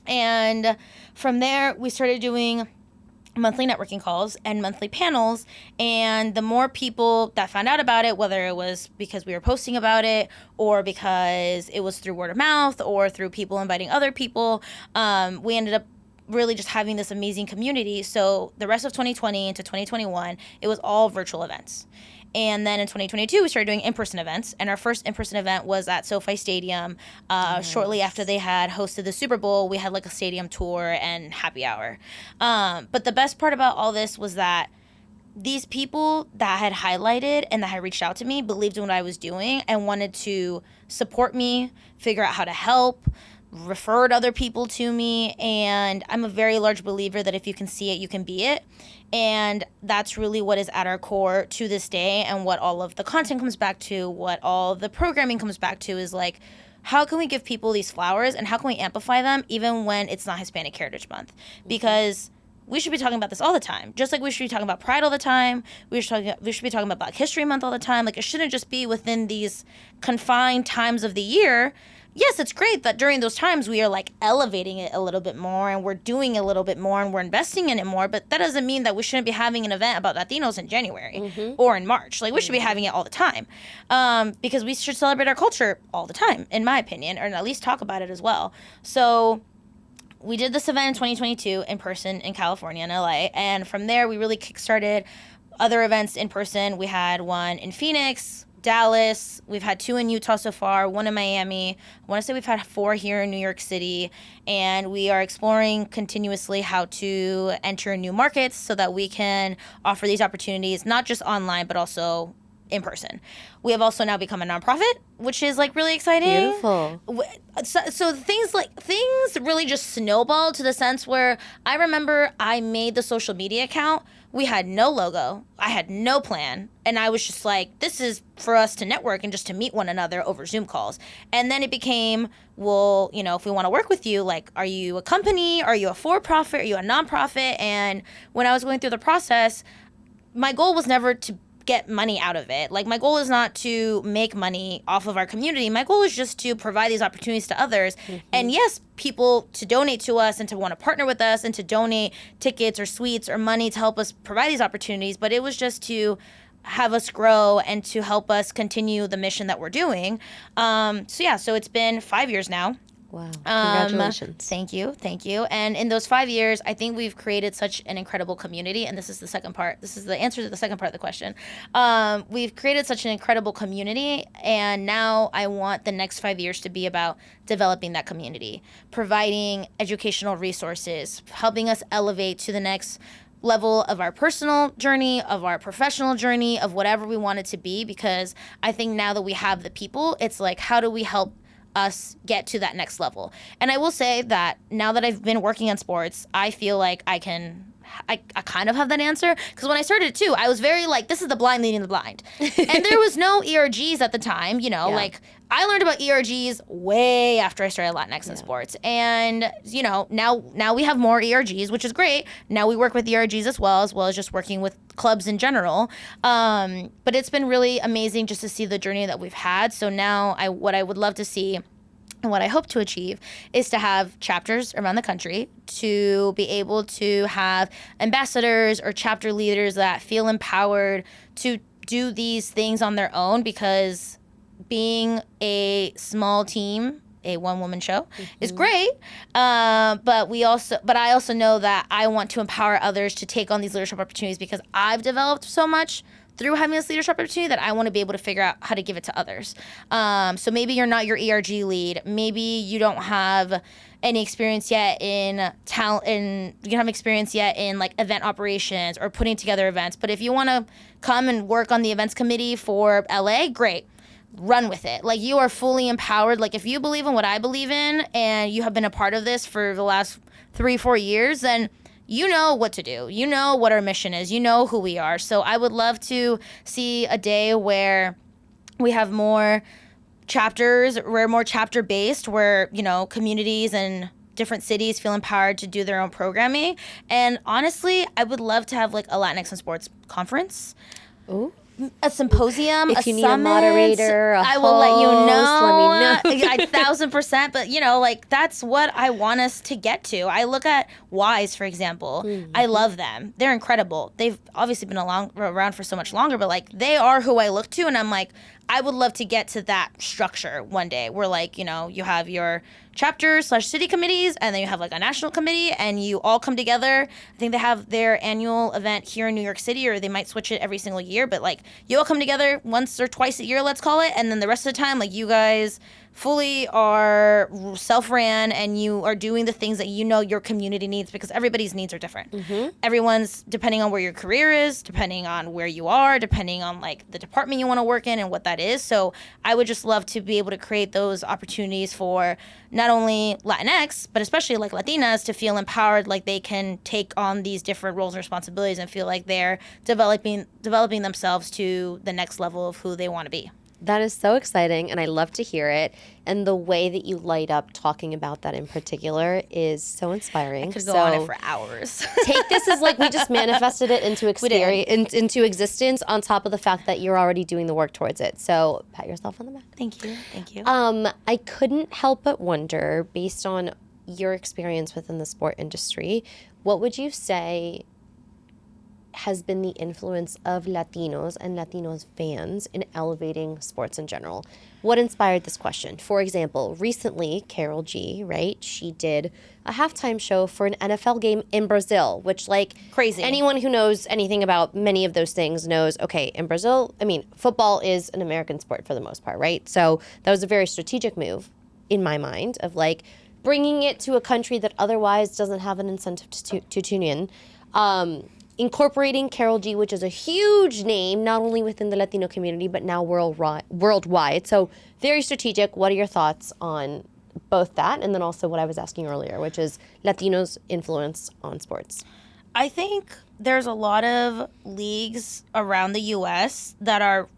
And from there, we started doing monthly networking calls and monthly panels. And the more people that found out about it, whether it was because we were posting about it or because it was through word of mouth or through people inviting other people, we ended up really just having this amazing community. So the rest of 2020 into 2021, it was all virtual events. And then in 2022, we started doing in-person events. And our first in-person event was at SoFi Stadium. Nice. Shortly after they had hosted the Super Bowl, we had like a stadium tour and happy hour. But the best part about all this was that these people that had highlighted and that had reached out to me believed in what I was doing and wanted to support me, figure out how to help, referred other people to me. And I'm a very large believer that if you can see it, you can be it. And that's really what is at our core to this day, and what all of the content comes back to, what all the programming comes back to, is like, how can we give people these flowers and how can we amplify them even when it's not Hispanic Heritage Month? Because we should be talking about this all the time. Just like we should be talking about Pride all the time. We should be talking about Black History Month all the time. Like, it shouldn't just be within these confined times of the year. Yes, it's great that during those times we are like elevating it a little bit more and we're doing a little bit more and we're investing in it more, but that doesn't mean that we shouldn't be having an event about Latinos in January or in March. Like, we should be having it all the time, because we should celebrate our culture all the time, in my opinion, or at least talk about it as well. So we did this event in 2022 in person in California and LA, and from there we really kickstarted other events in person. We had one in Phoenix, Dallas. We've had 2 in Utah so far, 1 in Miami. I want to say we've had 4 here in New York City, and we are exploring continuously how to enter new markets so that we can offer these opportunities, not just online, but also in person. We have also now become a nonprofit, which is like really exciting. Beautiful. So things really just snowballed to the sense where I remember I made the social media account. We had no logo. I had no plan. And I was just like, this is for us to network and just to meet one another over Zoom calls. And then it became, well, you know, if we want to work with you, like, are you a company? Are you a for-profit? Are you a nonprofit? And when I was going through the process, my goal was never to get money out of it. Like, my goal is not to make money off of our community. My goal is just to provide these opportunities to others. And yes, people to donate to us and to want to partner with us and to donate tickets or suites or money to help us provide these opportunities. But it was just to have us grow and to help us continue the mission that we're doing. So it's been 5 years now. Wow. Congratulations. Thank you. And in those 5 years, I think we've created such an incredible community. And this is the second part. This is the answer to the second part of the question. We've created such an incredible community. And now I want the next 5 years to be about developing that community, providing educational resources, helping us elevate to the next level of our personal journey, of our professional journey, of whatever we want it to be. Because I think now that we have the people, it's like, how do we help us get to that next level? And I will say that now that I've been working on sports, I feel like I kind of have that answer. Because when I started too, I was very like, this is the blind leading the blind. And there was no ERGs at the time, you know, like I learned about ERGs way after I started Latinx in sports. And, you know, now we have more ERGs, which is great. Now we work with ERGs as well as just working with clubs in general. But it's been really amazing just to see the journey that we've had. So now what I would love to see and what I hope to achieve is to have chapters around the country, to be able to have ambassadors or chapter leaders that feel empowered to do these things on their own, because being a small team, a one-woman show, is great. But I also know that I want to empower others to take on these leadership opportunities, because I've developed so much through having this leadership opportunity that I want to be able to figure out how to give it to others. So maybe you're not your ERG lead. Maybe you don't have any experience yet in talent, and you don't have experience yet in like event operations or putting together events. But if you want to come and work on the events committee for LA, great. Run with it. Like, you are fully empowered. Like, if you believe in what I believe in and you have been a part of this for the last 3-4 years, then you know what to do. You know what our mission is. You know who we are. So I would love to see a day where we have more chapters, we're more chapter based, where, you know, communities and different cities feel empowered to do their own programming. And honestly, I would love to have like a Latinx in sports conference. Ooh. A symposium, if you need summit, a moderator, I will let you know. Let me know. 1,000%. But, you know, like, that's what I want us to get to. I look at Wise, for example. I love them. They're incredible. They've obviously been around for so much longer, but, like, they are who I look to. And I'm like, I would love to get to that structure one day where, like, you know, you have your chapters/city committees, and then you have like a national committee, and you all come together. I think they have their annual event here in New York City, or they might switch it every single year, but like, you all come together once or twice a year, let's call it, and then the rest of the time, like, you guys fully are self-ran, and you are doing the things that you know your community needs, because everybody's needs are different. Everyone's, depending on where your career is, depending on where you are, depending on like the department you want to work in and what that is. So I would just love to be able to create those opportunities for not only Latinx, but especially like Latinas, to feel empowered, like they can take on these different roles and responsibilities and feel like they're developing themselves to the next level of who they want to be. That is so exciting, and I love to hear it. And the way that you light up talking about that in particular is so inspiring. I could go on it for hours. Take this as like we just manifested it into experience, into existence, on top of the fact that you're already doing the work towards it. So pat yourself on the back. Thank you. I couldn't help but wonder, based on your experience within the sport industry, what would you say has been the influence of Latinos and Latinos fans in elevating sports in general? What inspired this question? For example, recently, Carol G, right? She did a halftime show for an NFL game in Brazil, which, like, crazy. Anyone who knows anything about many of those things knows, okay, in Brazil, I mean, football is an American sport for the most part, right? So that was a very strategic move, in my mind, of, like, bringing it to a country that otherwise doesn't have an incentive to tune in. incorporating Carol G, which is a huge name, not only within the Latino community, but now worldwide. So very strategic. What are your thoughts on both that and then also what I was asking earlier, which is Latinos' influence on sports? I think there's a lot of leagues around the U.S. that are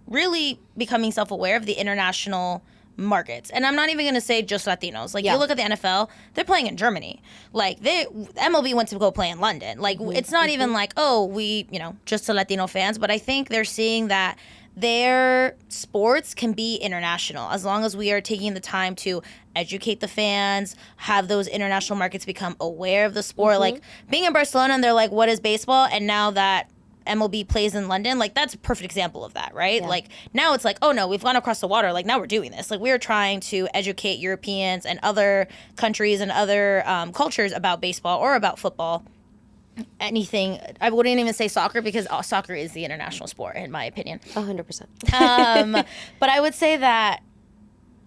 really becoming self-aware of the international markets. And I'm not even going to say just Latinos. Like, you look at the NFL, they're playing in Germany. Like, MLB went to go play in London. Like, it's not even like, oh, we, just to Latino fans. But I think they're seeing that their sports can be international as long as we are taking the time to educate the fans, have those international markets become aware of the sport. Like, being in Barcelona and they're like, what is baseball? And now that MLB plays in London, like, that's a perfect example of that, right? Yeah. Like, now it's like, oh no, we've gone across the water. Like, now we're doing this. Like, we're trying to educate Europeans and other countries and other cultures about baseball or about football. Anything. I wouldn't even say soccer because soccer is the international sport, in my opinion. 100%. But I would say that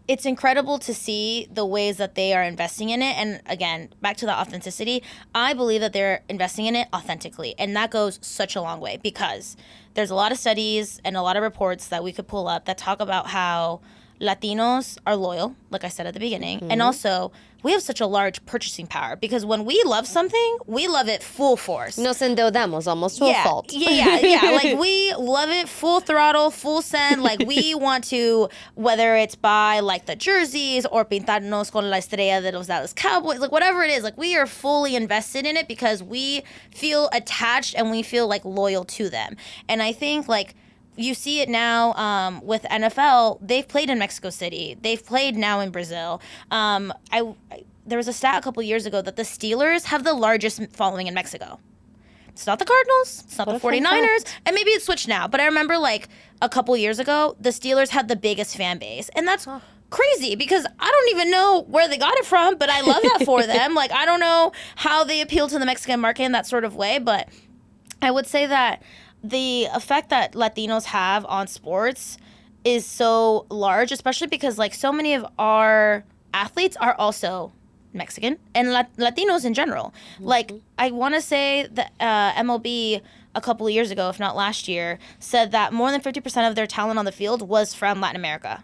it's incredible to see the ways that they are investing in it. And again, back to the authenticity, I believe that they're investing in it authentically. And that goes such a long way because there's a lot of studies and a lot of reports that we could pull up that talk about how Latinos are loyal, like I said at the beginning, and also we have such a large purchasing power because when we love something, we love it full force. Nos endeudamos almost to a fault. Yeah. Like, we love it full throttle, full send. Like, we want to, whether it's buy, like, the jerseys or pintarnos con la estrella de los Dallas Cowboys, like, whatever it is, like, we are fully invested in it because we feel attached and we feel, like, loyal to them. And I think, like, you see it now with NFL. They've played in Mexico City. They've played now in Brazil. There was a stat a couple years ago that the Steelers have the largest following in Mexico. It's not the Cardinals. It's not the 49ers. And maybe it's switched now. But I remember, like, a couple years ago, the Steelers had the biggest fan base. And that's crazy because I don't even know where they got it from, but I love that for them. Like, I don't know how they appeal to the Mexican market in that sort of way, but I would say that the effect that Latinos have on sports is so large, especially because, like, so many of our athletes are also Mexican and Latinos in general. Like, I want to say that MLB a couple of years ago, if not last year, said that more than 50% of their talent on the field was from Latin America.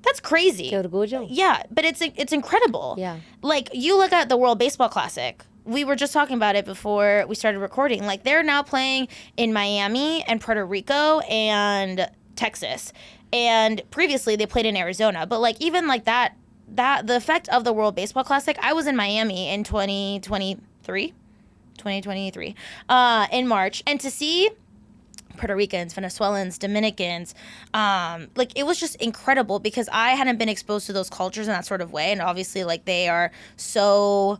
That's crazy. Qué orgullo. Yeah, but it's incredible. Yeah. Like, you look at the World Baseball Classic. We were just talking about it before we started recording. Like, they're now playing in Miami and Puerto Rico and Texas. And previously they played in Arizona. But, like, even like that the effect of the World Baseball Classic, I was in Miami in 2023 in March. And to see Puerto Ricans, Venezuelans, Dominicans, like, it was just incredible because I hadn't been exposed to those cultures in that sort of way. And obviously, like, they are so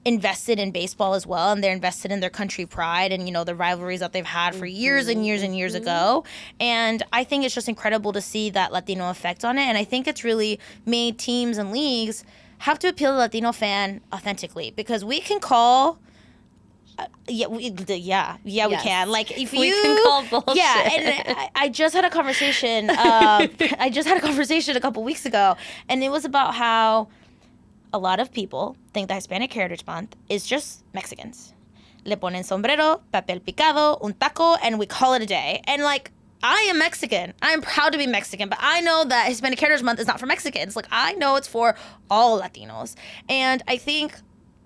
invested in baseball as well, and they're invested in their country pride and, the rivalries that they've had for years and years and years ago. And I think it's just incredible to see that Latino effect on it. And I think it's really made teams and leagues have to appeal to the Latino fan authentically because we can call we can. Like, if we can call bullshit. Yeah, and I just had a conversation. I just had a conversation a couple weeks ago, and it was about how a lot of people think that Hispanic Heritage Month is just Mexicans. Le ponen sombrero, papel picado, un taco, and we call it a day. And, like, I am Mexican. I am proud to be Mexican, but I know that Hispanic Heritage Month is not for Mexicans. Like, I know it's for all Latinos. And I think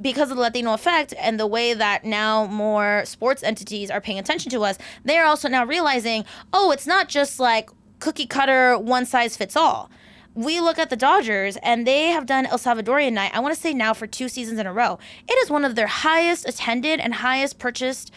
because of the Latino effect and the way that now more sports entities are paying attention to us, they're also now realizing, oh, it's not just like cookie cutter, one size fits all. We look at the Dodgers, and they have done El Salvadorian Night, I want to say now for 2 seasons in a row. It is one of their highest attended and highest purchased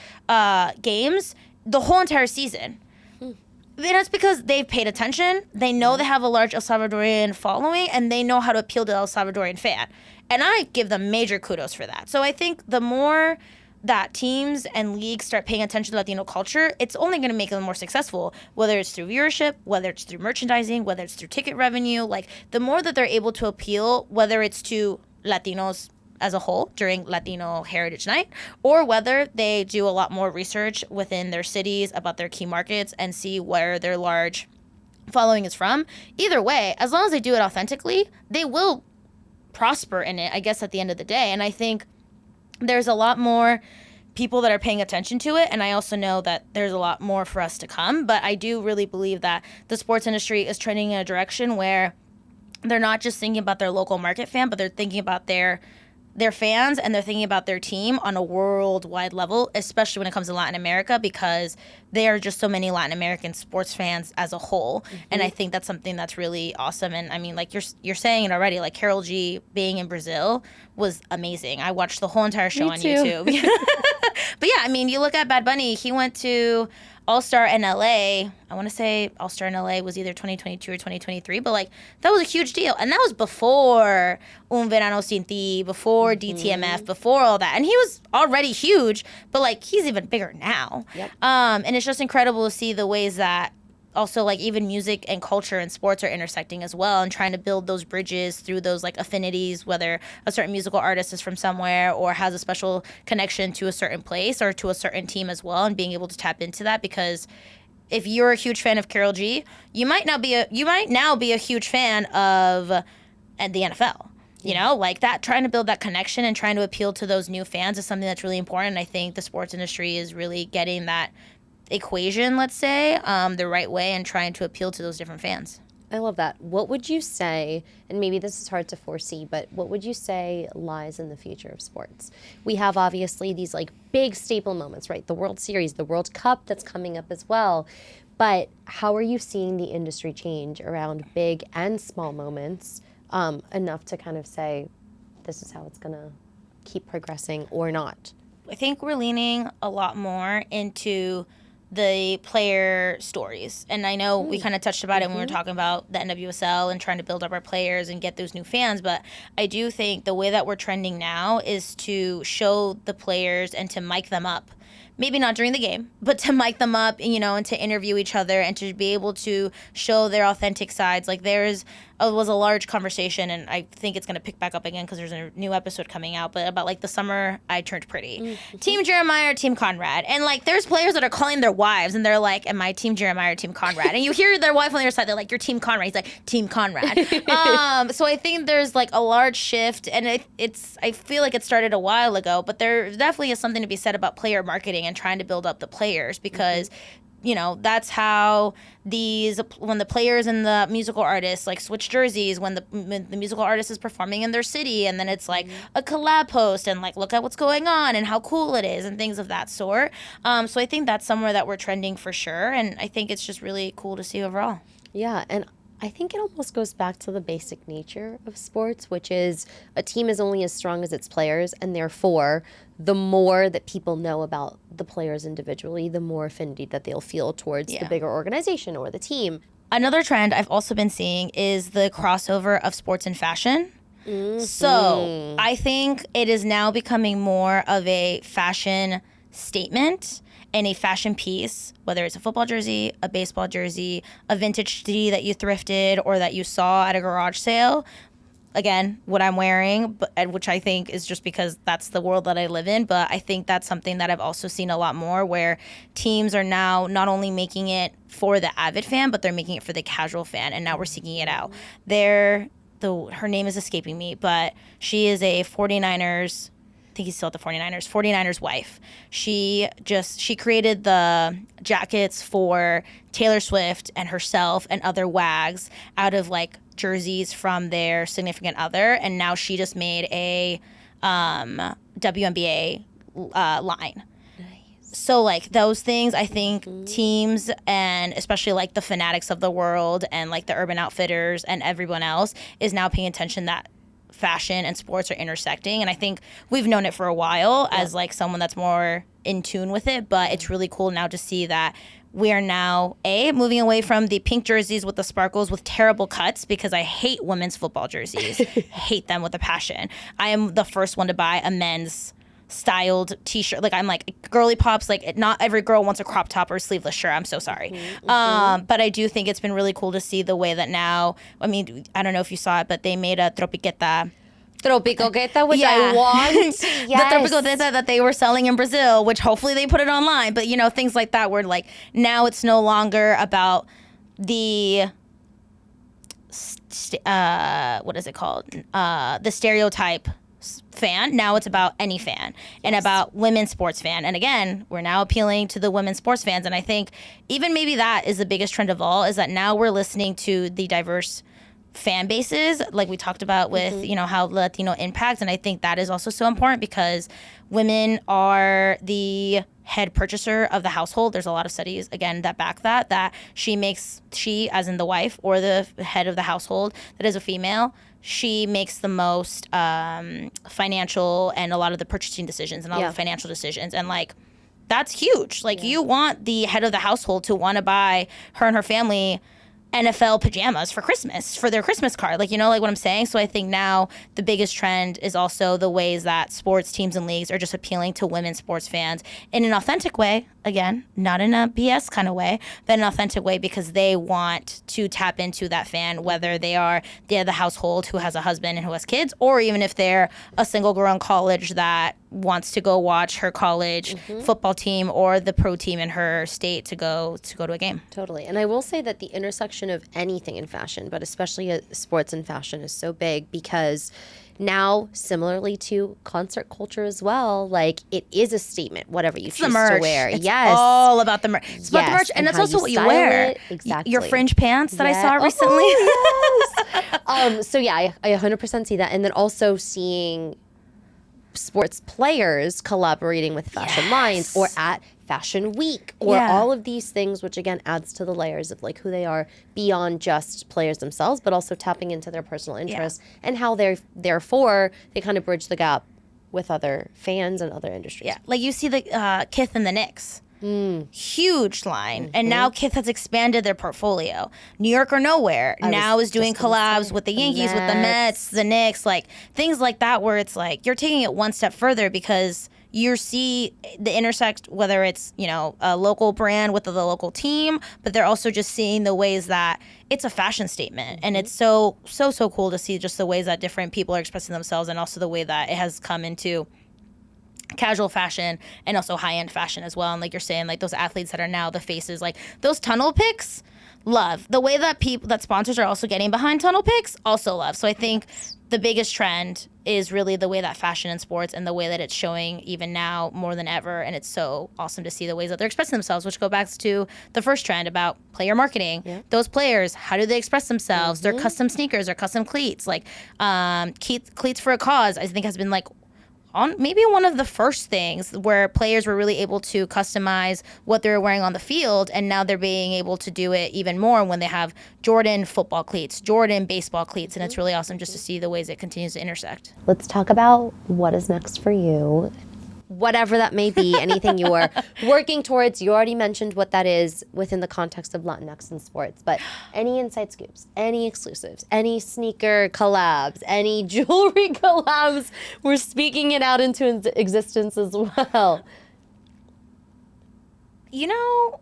games the whole entire season. And that's because they've paid attention. They know they have a large El Salvadorian following, and they know how to appeal to the El Salvadorian fan. And I give them major kudos for that. So I think the more that teams and leagues start paying attention to Latino culture, it's only going to make them more successful, whether it's through viewership, whether it's through merchandising, whether it's through ticket revenue. Like, the more that they're able to appeal, whether it's to Latinos as a whole during Latino Heritage Night, or whether they do a lot more research within their cities about their key markets and see where their large following is from. Either way, as long as they do it authentically, they will prosper in it, I guess, at the end of the day. And I think there's a lot more people that are paying attention to it, and I also know that there's a lot more for us to come, but I do really believe that the sports industry is trending in a direction where they're not just thinking about their local market fan, but they're thinking about their fans, and they're thinking about their team on a worldwide level, especially when it comes to Latin America, because there are just so many Latin American sports fans as a whole. And I think that's something that's really awesome. And I mean, like you're saying it already, like Karol G being in Brazil was amazing. I watched the whole entire show on YouTube. But yeah, I mean, you look at Bad Bunny, he went to All-Star in LA. I want to say All-Star in LA was either 2022 or 2023, but like that was a huge deal. And that was before Un Verano Sin Ti, before DTMF, before all that. And he was already huge, but like he's even bigger now. And it's just incredible to see the ways that also like even music and culture and sports are intersecting as well, and trying to build those bridges through those like affinities, whether a certain musical artist is from somewhere or has a special connection to a certain place or to a certain team as well, and being able to tap into that. Because if you're a huge fan of Karol G, you might now be a huge fan of the NFL. You know, like that, trying to build that connection and trying to appeal to those new fans is something that's really important. And I think the sports industry is really getting that equation, let's say, the right way, and trying to appeal to those different fans. I love that. What would you say, and maybe this is hard to foresee, but what would you say lies in the future of sports? We have obviously these like big staple moments, right? The World Series, the World Cup that's coming up as well. But how are you seeing the industry change around big and small moments enough to kind of say, this is how it's going to keep progressing or not? I think we're leaning a lot more into the player stories. And I know we kind of touched about it when we were talking about the NWSL and trying to build up our players and get those new fans. But I do think the way that we're trending now is to show the players and to mic them up. Maybe not during the game, but to mic them up, you know, and to interview each other and to be able to show their authentic sides. Like was a large conversation, and I think it's going to pick back up again because there's a new episode coming out, but about like the summer I turned pretty. Team Jeremiah or Team Conrad. And like there's players that are calling their wives and they're like, am I Team Jeremiah or Team Conrad? And you hear their wife on the other side, they're like, you're Team Conrad. He's like, Team Conrad. So I think there's like a large shift, and I feel like it started a while ago, but there definitely is something to be said about player marketing and trying to build up the players, because you know, that's how when the players and the musical artists like switch jerseys, when the musical artist is performing in their city, and then it's like a collab post and like, look at what's going on and how cool it is and things of that sort. So I think that's somewhere that we're trending for sure. And I think it's just really cool to see overall. Yeah. And I think it almost goes back to the basic nature of sports, which is a team is only as strong as its players, and therefore the more that people know about the players individually, the more affinity that they'll feel towards the bigger organization or the team. Another trend I've also been seeing is the crossover of sports and fashion. So I think it is now becoming more of a fashion statement and a fashion piece, whether it's a football jersey, a baseball jersey, a vintage tee that you thrifted or that you saw at a garage sale. Again, what I'm wearing, which I think is just because that's the world that I live in. But I think that's something that I've also seen a lot more, where teams are now not only making it for the avid fan, but they're making it for the casual fan. And now we're seeking it out. Her name is escaping me, but she is a 49ers, I think he's still at the 49ers wife. She created the jackets for Taylor Swift and herself and other wags out of like jerseys from their significant other, and now she just made a WNBA line. So like those things, I think teams, and especially like the Fanatics of the world and like the Urban Outfitters and everyone else, is now paying attention that fashion and sports are intersecting. And I think we've known it for a while as like someone that's more in tune with it, but it's really cool now to see that we are now moving away from the pink jerseys with the sparkles with terrible cuts, because I hate women's football jerseys. Hate them with a passion. I am the first one to buy a men's styled t-shirt. Like I'm like girly pops, like not every girl wants a crop top or a sleeveless shirt. I'm so sorry. But I do think it's been really cool to see the way that now, I mean, I don't know if you saw it, but they made a tropiqueta, which I want. Yes. The tropiqueta that they were selling in Brazil, which hopefully they put it online. But you know, things like that, where like now it's no longer about the what is it called? The stereotype fan. Now it's about any fan and about women's sports fan. And again, we're now appealing to the women's sports fans. And I think even maybe that is the biggest trend of all, is that now we're listening to the diverse fan bases, like we talked about with, you know, how Latino impacts. And I think that is also so important because women are the head purchaser of the household. There's a lot of studies, again, that back that she, as in the wife or the head of the household that is a female, she makes the most financial and a lot of the purchasing decisions and all the financial decisions. And like, that's huge. Like you want the head of the household to want to buy her and her family NFL pajamas for Christmas, for their Christmas card. Like, you know, like what I'm saying? So I think now the biggest trend is also the ways that sports teams and leagues are just appealing to women sports fans in an authentic way. Again, not in a BS kind of way, but in an authentic way, because they want to tap into that fan, whether they're the household who has a husband and who has kids, or even if they're a single girl in college that wants to go watch her college football team or the pro team in her state to go to a game. Totally. And I will say that the intersection of anything in fashion, but especially sports and fashion, is so big because now, similarly to concert culture as well, like it is a statement, whatever you choose to wear. It's all about the merch. It's about the merch. And that's also what you wear. Exactly. Your fringe pants that I saw recently. Yes. So yeah, I 100% see that. And then also seeing sports players collaborating with fashion lines or at Fashion Week or all of these things, which again adds to the layers of like who they are beyond just players themselves, but also tapping into their personal interests and how therefore they kind of bridge the gap with other fans and other industries. Yeah, like you see the Kith and the Knicks. Huge line. And now Kith has expanded their portfolio. New York or Nowhere now is doing collabs with the Yankees, with the Mets, the Knicks, like things like that, where it's like you're taking it one step further because you see the intersect, whether it's, you know, a local brand with the local team, but they're also just seeing the ways that it's a fashion statement. And it's so cool to see just the ways that different people are expressing themselves, and also the way that it has come into casual fashion and also high-end fashion as well. And like you're saying, like those athletes that are now the faces, like those tunnel pics, love. The way that sponsors are also getting behind tunnel pics, also love. So I think the biggest trend is really the way that fashion and sports and the way that it's showing even now more than ever. And it's so awesome to see the ways that they're expressing themselves, which go back to the first trend about player marketing. Yeah. Those players, how do they express themselves? Their custom sneakers or custom cleats, like cleats for a cause, I think has been like on maybe one of the first things where players were really able to customize what they were wearing on the field, and now they're being able to do it even more when they have Jordan football cleats, Jordan baseball cleats, and it's really awesome just to see the ways it continues to intersect. Let's talk about what is next for you. Whatever that may be, anything you are working towards. You already mentioned what that is within the context of Latinx in sports, but any inside scoops, any exclusives, any sneaker collabs, any jewelry collabs, we're speaking it out into existence as well. You know,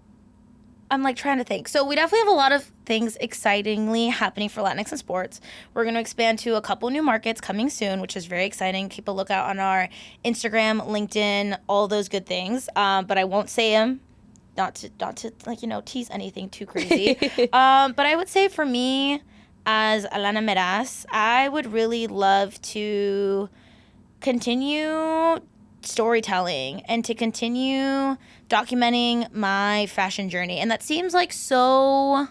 I'm like trying to think. So we definitely have a lot of things excitingly happening for Latinx in sports. We're going to expand to a couple new markets coming soon, which is very exciting. Keep a lookout on our Instagram, LinkedIn, all those good things. But I won't say them, not to like, you know, tease anything too crazy. But I would say for me, as Alana Meraz, I would really love to continue storytelling and to continue documenting my fashion journey. And that seems like so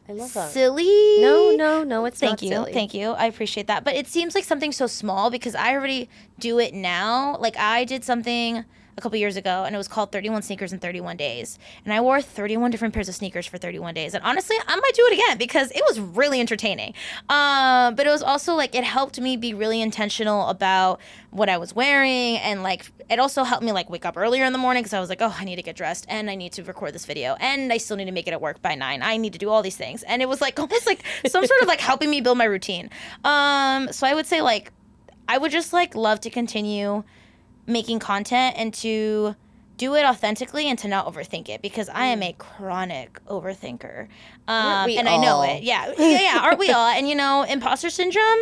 I love that. Silly. No, it's not silly. Thank you. I appreciate that. But it seems like something so small because I already do it now. Like I did something a couple years ago, and it was called 31 Sneakers in 31 Days. And I wore 31 different pairs of sneakers for 31 days. And honestly, I might do it again because it was really entertaining. But it was also like, it helped me be really intentional about what I was wearing. And like, it also helped me like wake up earlier in the morning because I was like, oh, I need to get dressed and I need to record this video and I still need to make it at work by 9. I need to do all these things. And it was like almost like some sort of like helping me build my routine. So I would say like, I would just like love to continue making content and to do it authentically and to not overthink it because I am a chronic overthinker. And I know it. Yeah. Aren't we all? And you know, imposter syndrome,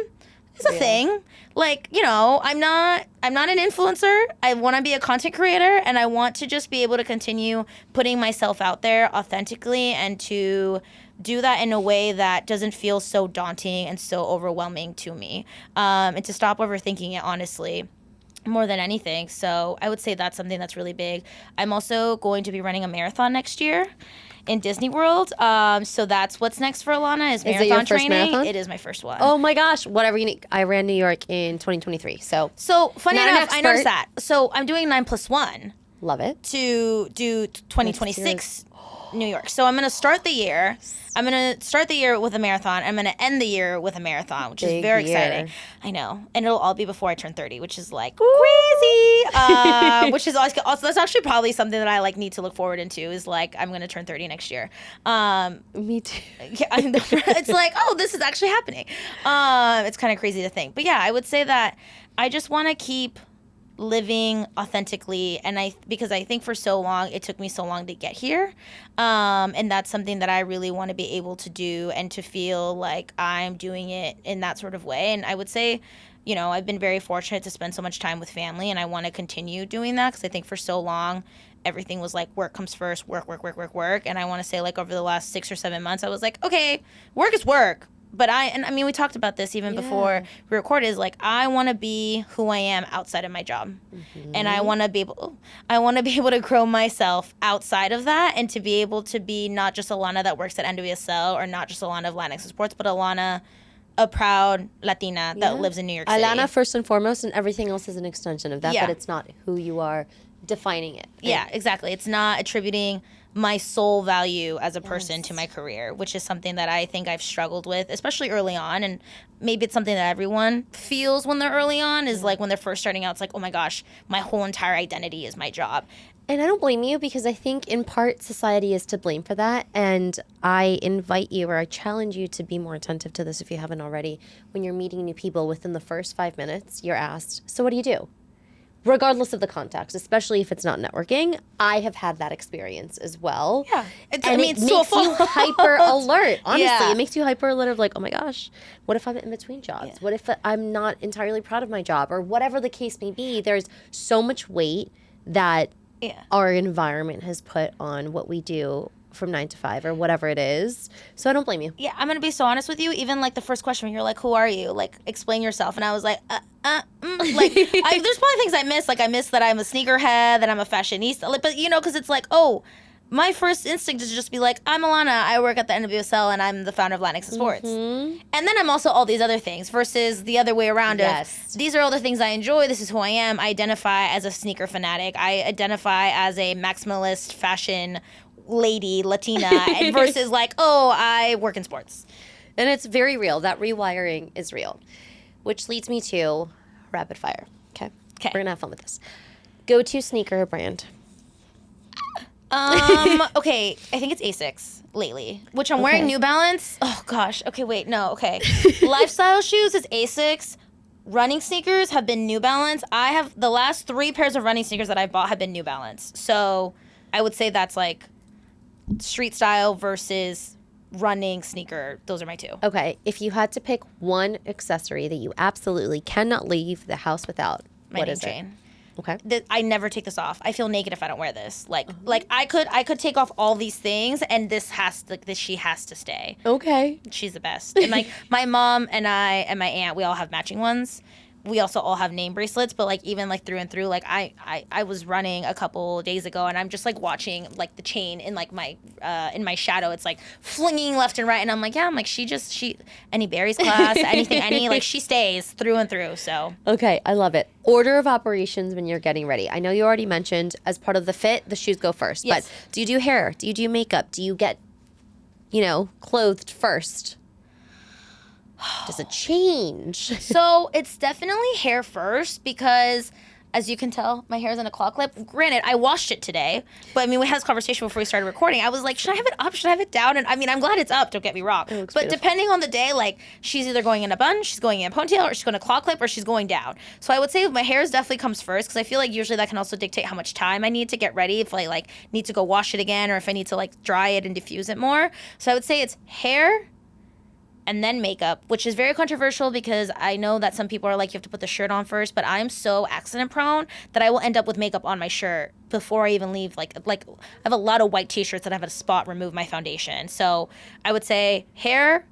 It's a thing. Like, you know, I'm not an influencer. I want to be a content creator, and I want to just be able to continue putting myself out there authentically and to do that in a way that doesn't feel so daunting and so overwhelming to me. And to stop overthinking it, honestly, more than anything. So I would say that's something that's really big. I'm also going to be running a marathon next year in Disney World. So that's what's next for Alana is marathon it your first training. marathon? It is my first one. Oh my gosh, whatever you need. I ran New York in 2023, so Funny not an enough, I noticed expert. that. So I'm doing 9+1 love it. to do 2026 New York. So I'm going to start the year. I'm going to start the year with a marathon. I'm going to end the year with a marathon, which is Big very year. exciting. I know. And it'll all be before I turn 30, which is like crazy. Which is also that's actually probably something that I like need to look forward into is like I'm going to turn 30 next year. Me too. Yeah, it's like, oh, this is actually happening. It's kind of crazy to think. But yeah, I would say that I just want to keep living authentically, and because I think for so long it took me so long to get here, and that's something that I really want to be able to do and to feel like I'm doing it in that sort of way. And I would say, you know, I've been very fortunate to spend so much time with family, and I want to continue doing that because I think for so long everything was like work comes first, work, and I want to say like over the last 6 or 7 months I was like, okay, work is work. But I mean, we talked about this even before we recorded. Is like I want to be who I am outside of my job, and I want to be able to grow myself outside of that, and to be able to be not just Alana that works at NWSL or not just Alana of Latinx Sports, but Alana, a proud Latina that lives in New York City. Alana first and foremost, and everything else is an extension of that. Yeah. But it's not who you are defining it. Yeah, exactly. It's not attributing my sole value as a person to my career, which is something that I think I've struggled with, especially early on. And maybe it's something that everyone feels when they're early on is like when they're first starting out, it's like, oh my gosh, my whole entire identity is my job. And I don't blame you because I think in part society is to blame for that. And I invite you or I challenge you to be more attentive to this if you haven't already. When you're meeting new people, within the first 5 minutes, you're asked, so what do? Regardless of the context, especially if it's not networking. I have had that experience as well. Yeah. It it's so makes you hyper alert. Honestly, Yeah. it makes you hyper alert of like, oh my gosh, what if I'm in between jobs? Yeah. What if I'm not entirely proud of my job? Or whatever the case may be. There's so much weight that our environment has put on what we do from 9 to 5 or whatever it is. So I don't blame you. Yeah, I'm going to be so honest with you. Even like the first question when you're like, who are you? Like, explain yourself. And I was like, Like, there's probably things I miss. Like, I miss that I'm a sneakerhead, that I'm a fashionista. Like, but, you know, because it's like, oh, my first instinct is just be like, I'm Alana. I work at the NWSL, and I'm the founder of Latinx Sports. And then I'm also all these other things versus the other way around. Yes. Of, these are all the things I enjoy. This is who I am. I identify as a sneaker fanatic. I identify as a maximalist fashion lady, Latina, and versus like, oh, I work in sports. And it's very real. That rewiring is real. Which leads me to rapid fire. Okay. We're going to have fun with this. Go-to sneaker brand. Okay, I think it's Asics lately, which I'm wearing New Balance. Oh gosh. Okay, wait, no. Okay, lifestyle shoes is Asics. Running sneakers have been New Balance. I have the last 3 pairs of running sneakers that I bought have been New Balance. So I would say that's like street style versus running sneaker. Those are my 2. Okay, if you had to pick one accessory that you absolutely cannot leave the house without, My what name is chain. it? Okay. I never take this off. I feel naked if I don't wear this. Like I could take off all these things, and she has to stay. Okay. She's the best. And like my mom and I and my aunt, we all have matching ones. We also all have name bracelets, but like even like through and through, like I was running a couple days ago, and I'm just like watching like the chain in like my in my shadow. It's like flinging left and right, and I'm like, yeah, I'm like she any berries class, anything, any like she stays through and through. So Okay, I love it. Order of operations when you're getting ready. I know you already mentioned as part of the fit, the shoes go first. Yes. But do you do hair? Do you do makeup? Do you get, clothed first? Does it change? So it's definitely hair first because, as you can tell, my hair is in a claw clip. Granted, I washed it today, but I mean, we had this conversation before we started recording. I was like, should I have it up? Should I have it down? And I mean, I'm glad it's up, don't get me wrong. But beautiful. depending on the day, like, she's either going in a bun, she's going in a ponytail, or she's going to claw clip, or she's going down. So I would say my hair definitely comes first because I feel like usually that can also dictate how much time I need to get ready, if I like need to go wash it again, or if I need to like dry it and diffuse it more. So I would say it's hair, and then makeup, which is very controversial because I know that some people are like, you have to put the shirt on first, but I'm so accident prone that I will end up with makeup on my shirt before I even leave. Like I have a lot of white t-shirts that have a spot remove my foundation. So I would say hair,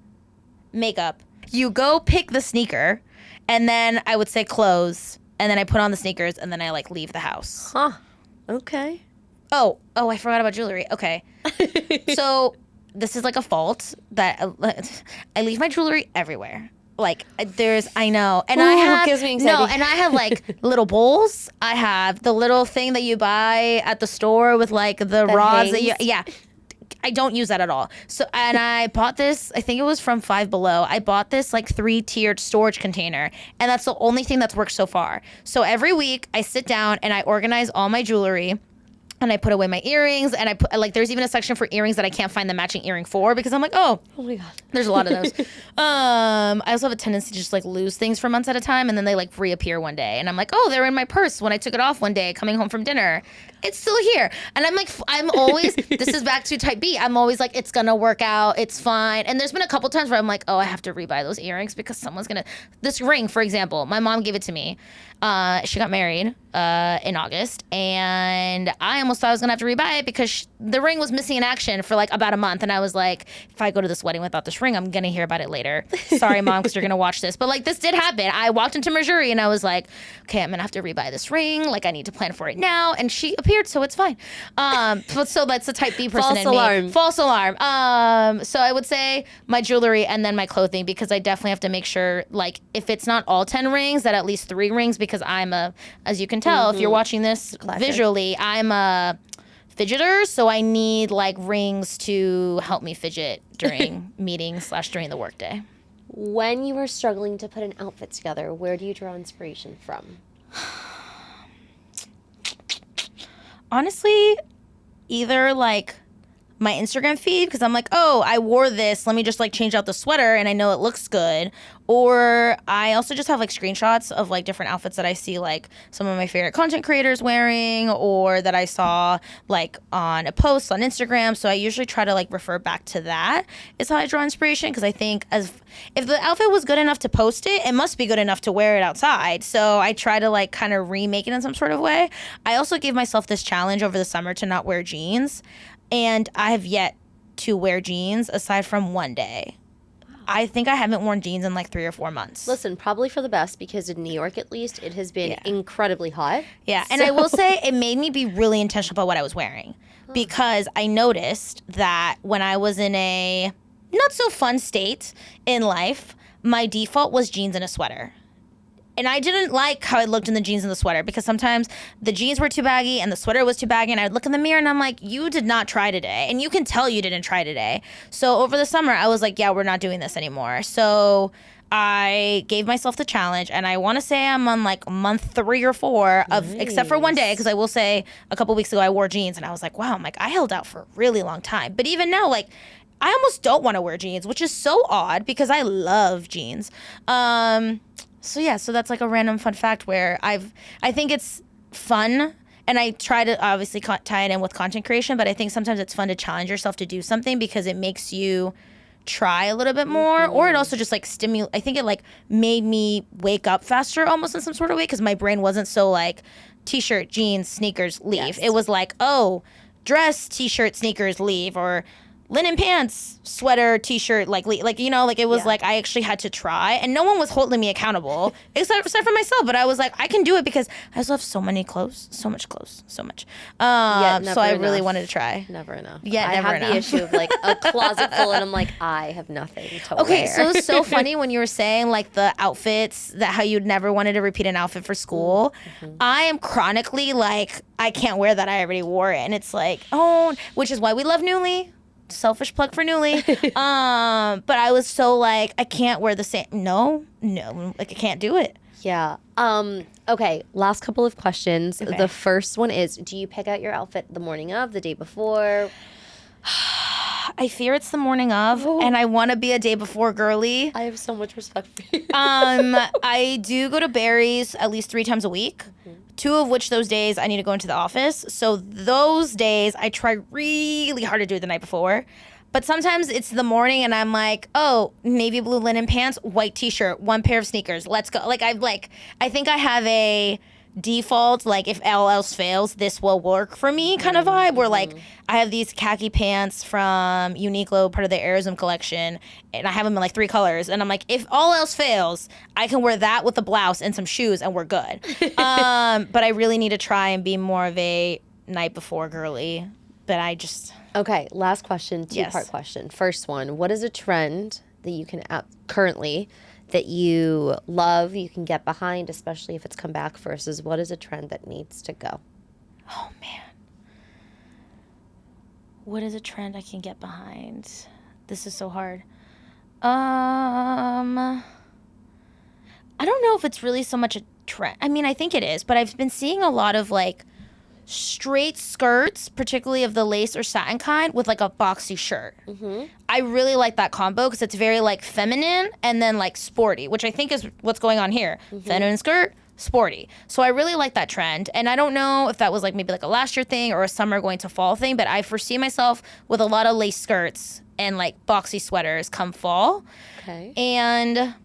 makeup. You go pick the sneaker, and then I would say clothes, and then I put on the sneakers, and then I like leave the house. Huh. Okay. Oh, I forgot about jewelry. Okay. So this is like a fault that I leave my jewelry everywhere. Like I know, and I have gives me anxiety. no, and I have like little bowls. I have the little thing that you buy at the store with like the rods that yeah. I don't use that at all. So, and I bought this, I think it was from Five Below. I bought this like 3-tiered storage container, and that's the only thing that's worked so far. So every week I sit down and I organize all my jewelry. And I put away my earrings, and I put like there's even a section for earrings that I can't find the matching earring for because I'm like, oh my God, there's a lot of those. I also have a tendency to just like lose things for months at a time, and then they like reappear one day, and I'm like, oh, they're in my purse when I took it off one day coming home from dinner. It's still here, and I'm like, I'm always this is back to type B. I'm always like, it's gonna work out, it's fine. And there's been a couple times where I'm like, oh, I have to rebuy those earrings because someone's gonna. This ring, for example, my mom gave it to me. She got married in August, and I almost thought I was gonna have to rebuy it because the ring was missing in action for like about a month, and I was like, if I go to this wedding without this ring, I'm gonna hear about it later. Sorry, Mom, because you're gonna watch this. But like this did happen. I walked into Missouri and I was like, okay, I'm gonna have to rebuy this ring. Like I need to plan for it now, and she appeared, so it's fine. So that's the type B person in me. False alarm. So I would say my jewelry and then my clothing because I definitely have to make sure like if it's not all 10 rings, that at least 3 rings because I'm as you can tell, if you're watching this visually, I'm a fidgeter, so I need like rings to help me fidget during meetings / during the workday. When you are struggling to put an outfit together, where do you draw inspiration from? Honestly, either like my Instagram feed because I'm like, oh, I wore this. Let me just like change out the sweater and I know it looks good. Or I also just have like screenshots of like different outfits that I see like some of my favorite content creators wearing or that I saw like on a post on Instagram. So I usually try to like refer back to that is how I draw inspiration because I think if the outfit was good enough to post it, it must be good enough to wear it outside. So I try to like kind of remake it in some sort of way. I also gave myself this challenge over the summer to not wear jeans. And I have yet to wear jeans aside from one day. Wow. I think I haven't worn jeans in like 3 or 4 months. Listen, probably for the best because in New York at least, it has been incredibly hot. Yeah, and I will say it made me be really intentional about what I was wearing because I noticed that when I was in a not so fun state in life, my default was jeans and a sweater. And I didn't like how I looked in the jeans and the sweater because sometimes the jeans were too baggy and the sweater was too baggy and I'd look in the mirror and I'm like, you did not try today. And you can tell you didn't try today. So over the summer, I was like, yeah, we're not doing this anymore. So I gave myself the challenge and I want to say I'm on like month 3 or 4 of, except for one day, because I will say a couple weeks ago I wore jeans and I was like, wow, I'm like, I held out for a really long time. But even now, like, I almost don't want to wear jeans, which is so odd because I love jeans. So that's like a random fun fact where I think it's fun and I try to obviously tie it in with content creation, but I think sometimes it's fun to challenge yourself to do something because it makes you try a little bit more or it also just like I think it like made me wake up faster almost in some sort of way because my brain wasn't so like t-shirt, jeans, sneakers, leave. Yes. It was like, oh, dress, t-shirt, sneakers, leave, or linen pants, sweater, t-shirt, like you know, like it was like I actually had to try, and no one was holding me accountable except for myself. But I was like, I can do it because I just have so many clothes, so much. So I really wanted to try. Never enough. Yeah, I never have enough. the issue of like a closet full, and I'm like, I have nothing to wear. Okay, so it's so funny when you were saying like the outfits that how you'd never wanted to repeat an outfit for school. Mm-hmm. I am chronically like I can't wear that. I already wore it, and it's like which is why we love Nuuly. Selfish plug for Nuuly. But I was so like, I can't wear the same. No, like I can't do it. Yeah. Okay, last couple of questions. Okay. The first one is, do you pick out your outfit the morning of, the day before? I fear it's the morning of, and I want to be a day before girly. I have so much respect for you. I do go to Barry's at least 3 times a week. Mm-hmm. 2 of which those days I need to go into the office. So those days I try really hard to do it the night before. But sometimes it's the morning and I'm like, oh, navy blue linen pants, white t-shirt, one pair of sneakers. Let's go. Like I think I have a default, like if all else fails, this will work for me kind of vibe where like I have these khaki pants from Uniqlo, part of the Arizona collection, and I have them in like 3 colors. And I'm like, if all else fails, I can wear that with a blouse and some shoes and we're good. But I really need to try and be more of a night before girly. But I just... Okay, last question, two-part question. First one, what is a trend that you can currently that you love, you can get behind, especially if it's come back, versus what is a trend that needs to go? Oh, man. What is a trend I can get behind? This is so hard. I don't know if it's really so much a trend. I mean, I think it is, but I've been seeing a lot of, like, straight skirts, particularly of the lace or satin kind, with like a boxy shirt. I really like that combo because it's very like feminine and then like sporty, which I think is what's going on here. Feminine skirt, sporty. So I really like that trend. And I don't know if that was like maybe like a last year thing or a summer going to fall thing, but I foresee myself with a lot of lace skirts and like boxy sweaters come fall. Okay. And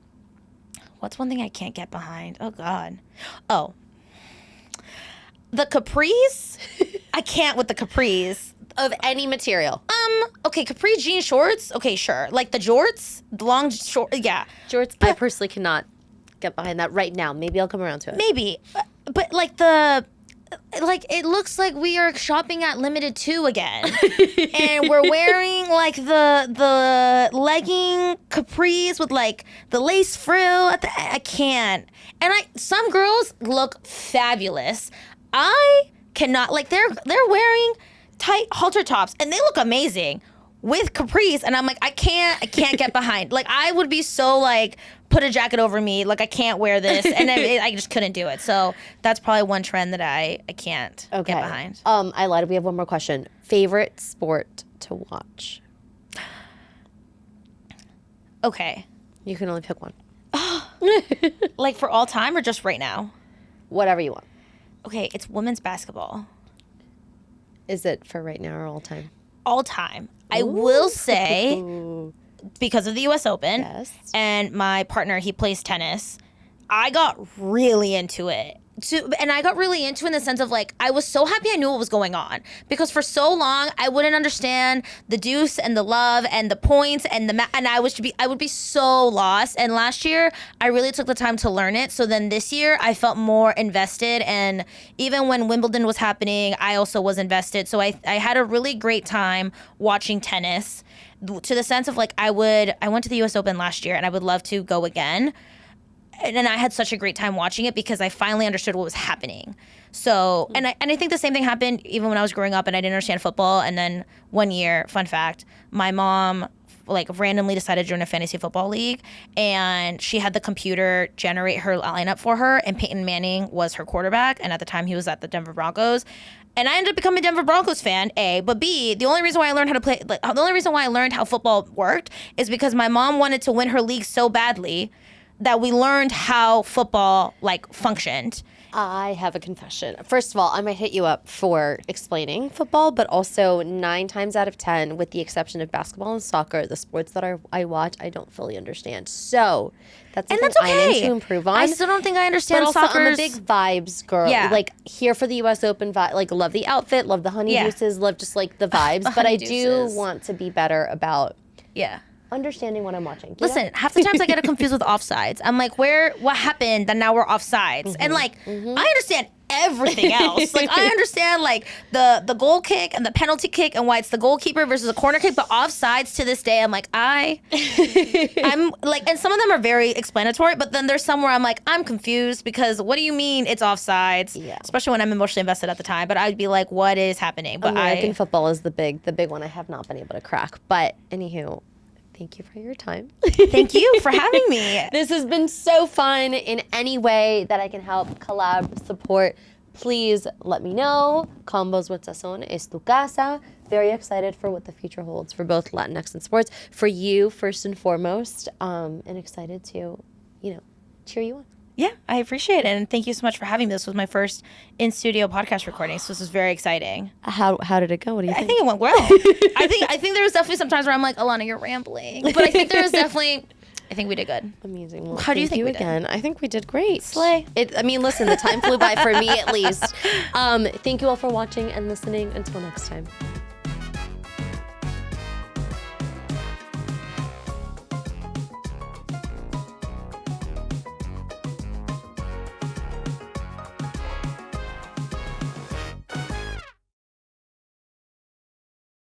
what's one thing I can't get behind? Oh, God. Oh. The capris, I can't with the capris. Of any material. Okay, capri jean shorts, okay, sure. Like the jorts, the long short, yeah. Jorts, I personally cannot get behind that right now. Maybe I'll come around to it. Maybe, but like it looks like we are shopping at Limited 2 again. And we're wearing like the legging capris with like the lace frill at I can't. And some girls look fabulous. I cannot, like, they're wearing tight halter tops and they look amazing with capris, and I'm like, I can't get behind. Like, I would be so like, put a jacket over me, like I can't wear this, and I just couldn't do it. So that's probably one trend that I can't get behind. I lied. We have one more question. Favorite sport to watch? Okay. You can only pick one. Like for all time or just right now? Whatever you want. Okay, it's women's basketball. Is it for right now or all time? All time. I will say, because of the U.S. Open, and my partner, he plays tennis, I got really into it. And I got really into it in the sense of like, I was so happy I knew what was going on, because for so long I wouldn't understand the deuce and the love and the points and and I would be so lost. And last year I really took the time to learn it. So then this year I felt more invested, and even when Wimbledon was happening, I also was invested. So I had a really great time watching tennis, to the sense of like I went to the U.S. Open last year and I would love to go again. And I had such a great time watching it because I finally understood what was happening. So, and I think the same thing happened even when I was growing up and I didn't understand football. And then one year, fun fact, my mom like randomly decided to join a fantasy football league, and she had the computer generate her lineup for her, and Peyton Manning was her quarterback. And at the time he was at the Denver Broncos. And I ended up becoming a Denver Broncos fan, A. But B, the only reason why I learned how to play, like, the only reason why I learned how football worked is because my mom wanted to win her league so badly that we learned how football like functioned. I have a confession. First of all, I might hit you up for explaining football, but also 9 times out of 10, with the exception of basketball and soccer, the sports that I watch, I don't fully understand. So that's something I need to improve on. I still don't think I understand soccer. But also I'm a big vibes girl. Yeah. Like here for the U.S. Open, like love the outfit, love the honey deuces, love just like the vibes. But I do want to be better about understanding what I'm watching. Listen, half the times I get it confused with offsides. I'm like, what happened that now we're offsides? And like, I understand everything else. Like, I understand like the goal kick and the penalty kick and why it's the goalkeeper versus a corner kick, but offsides to this day, I'm like, I'm like, and some of them are very explanatory, but then there's some where I'm like, I'm confused because what do you mean it's offsides? Yeah. Especially when I'm emotionally invested at the time. But I'd be like, what is happening? But American football is the big one I have not been able to crack. But anywho, thank you for your time. Thank you for having me. This has been so fun. In any way that I can help, collab, support, please let me know. Convos with Sazón es tu casa. Very excited for what the future holds for both Latinx and sports. For you, first and foremost, and excited to, cheer you on. Yeah, I appreciate it. And thank you so much for having me. This was my first in-studio podcast recording, so this was very exciting. How did it go? What do you think? I think it went well. I think there was definitely some times where I'm like, Alana, you're rambling. But I think there was definitely... I think we did good. Amazing. Well, How do you think we again? I think we did great. Slay. Listen, the time flew by for me at least. Thank you all for watching and listening. Until next time.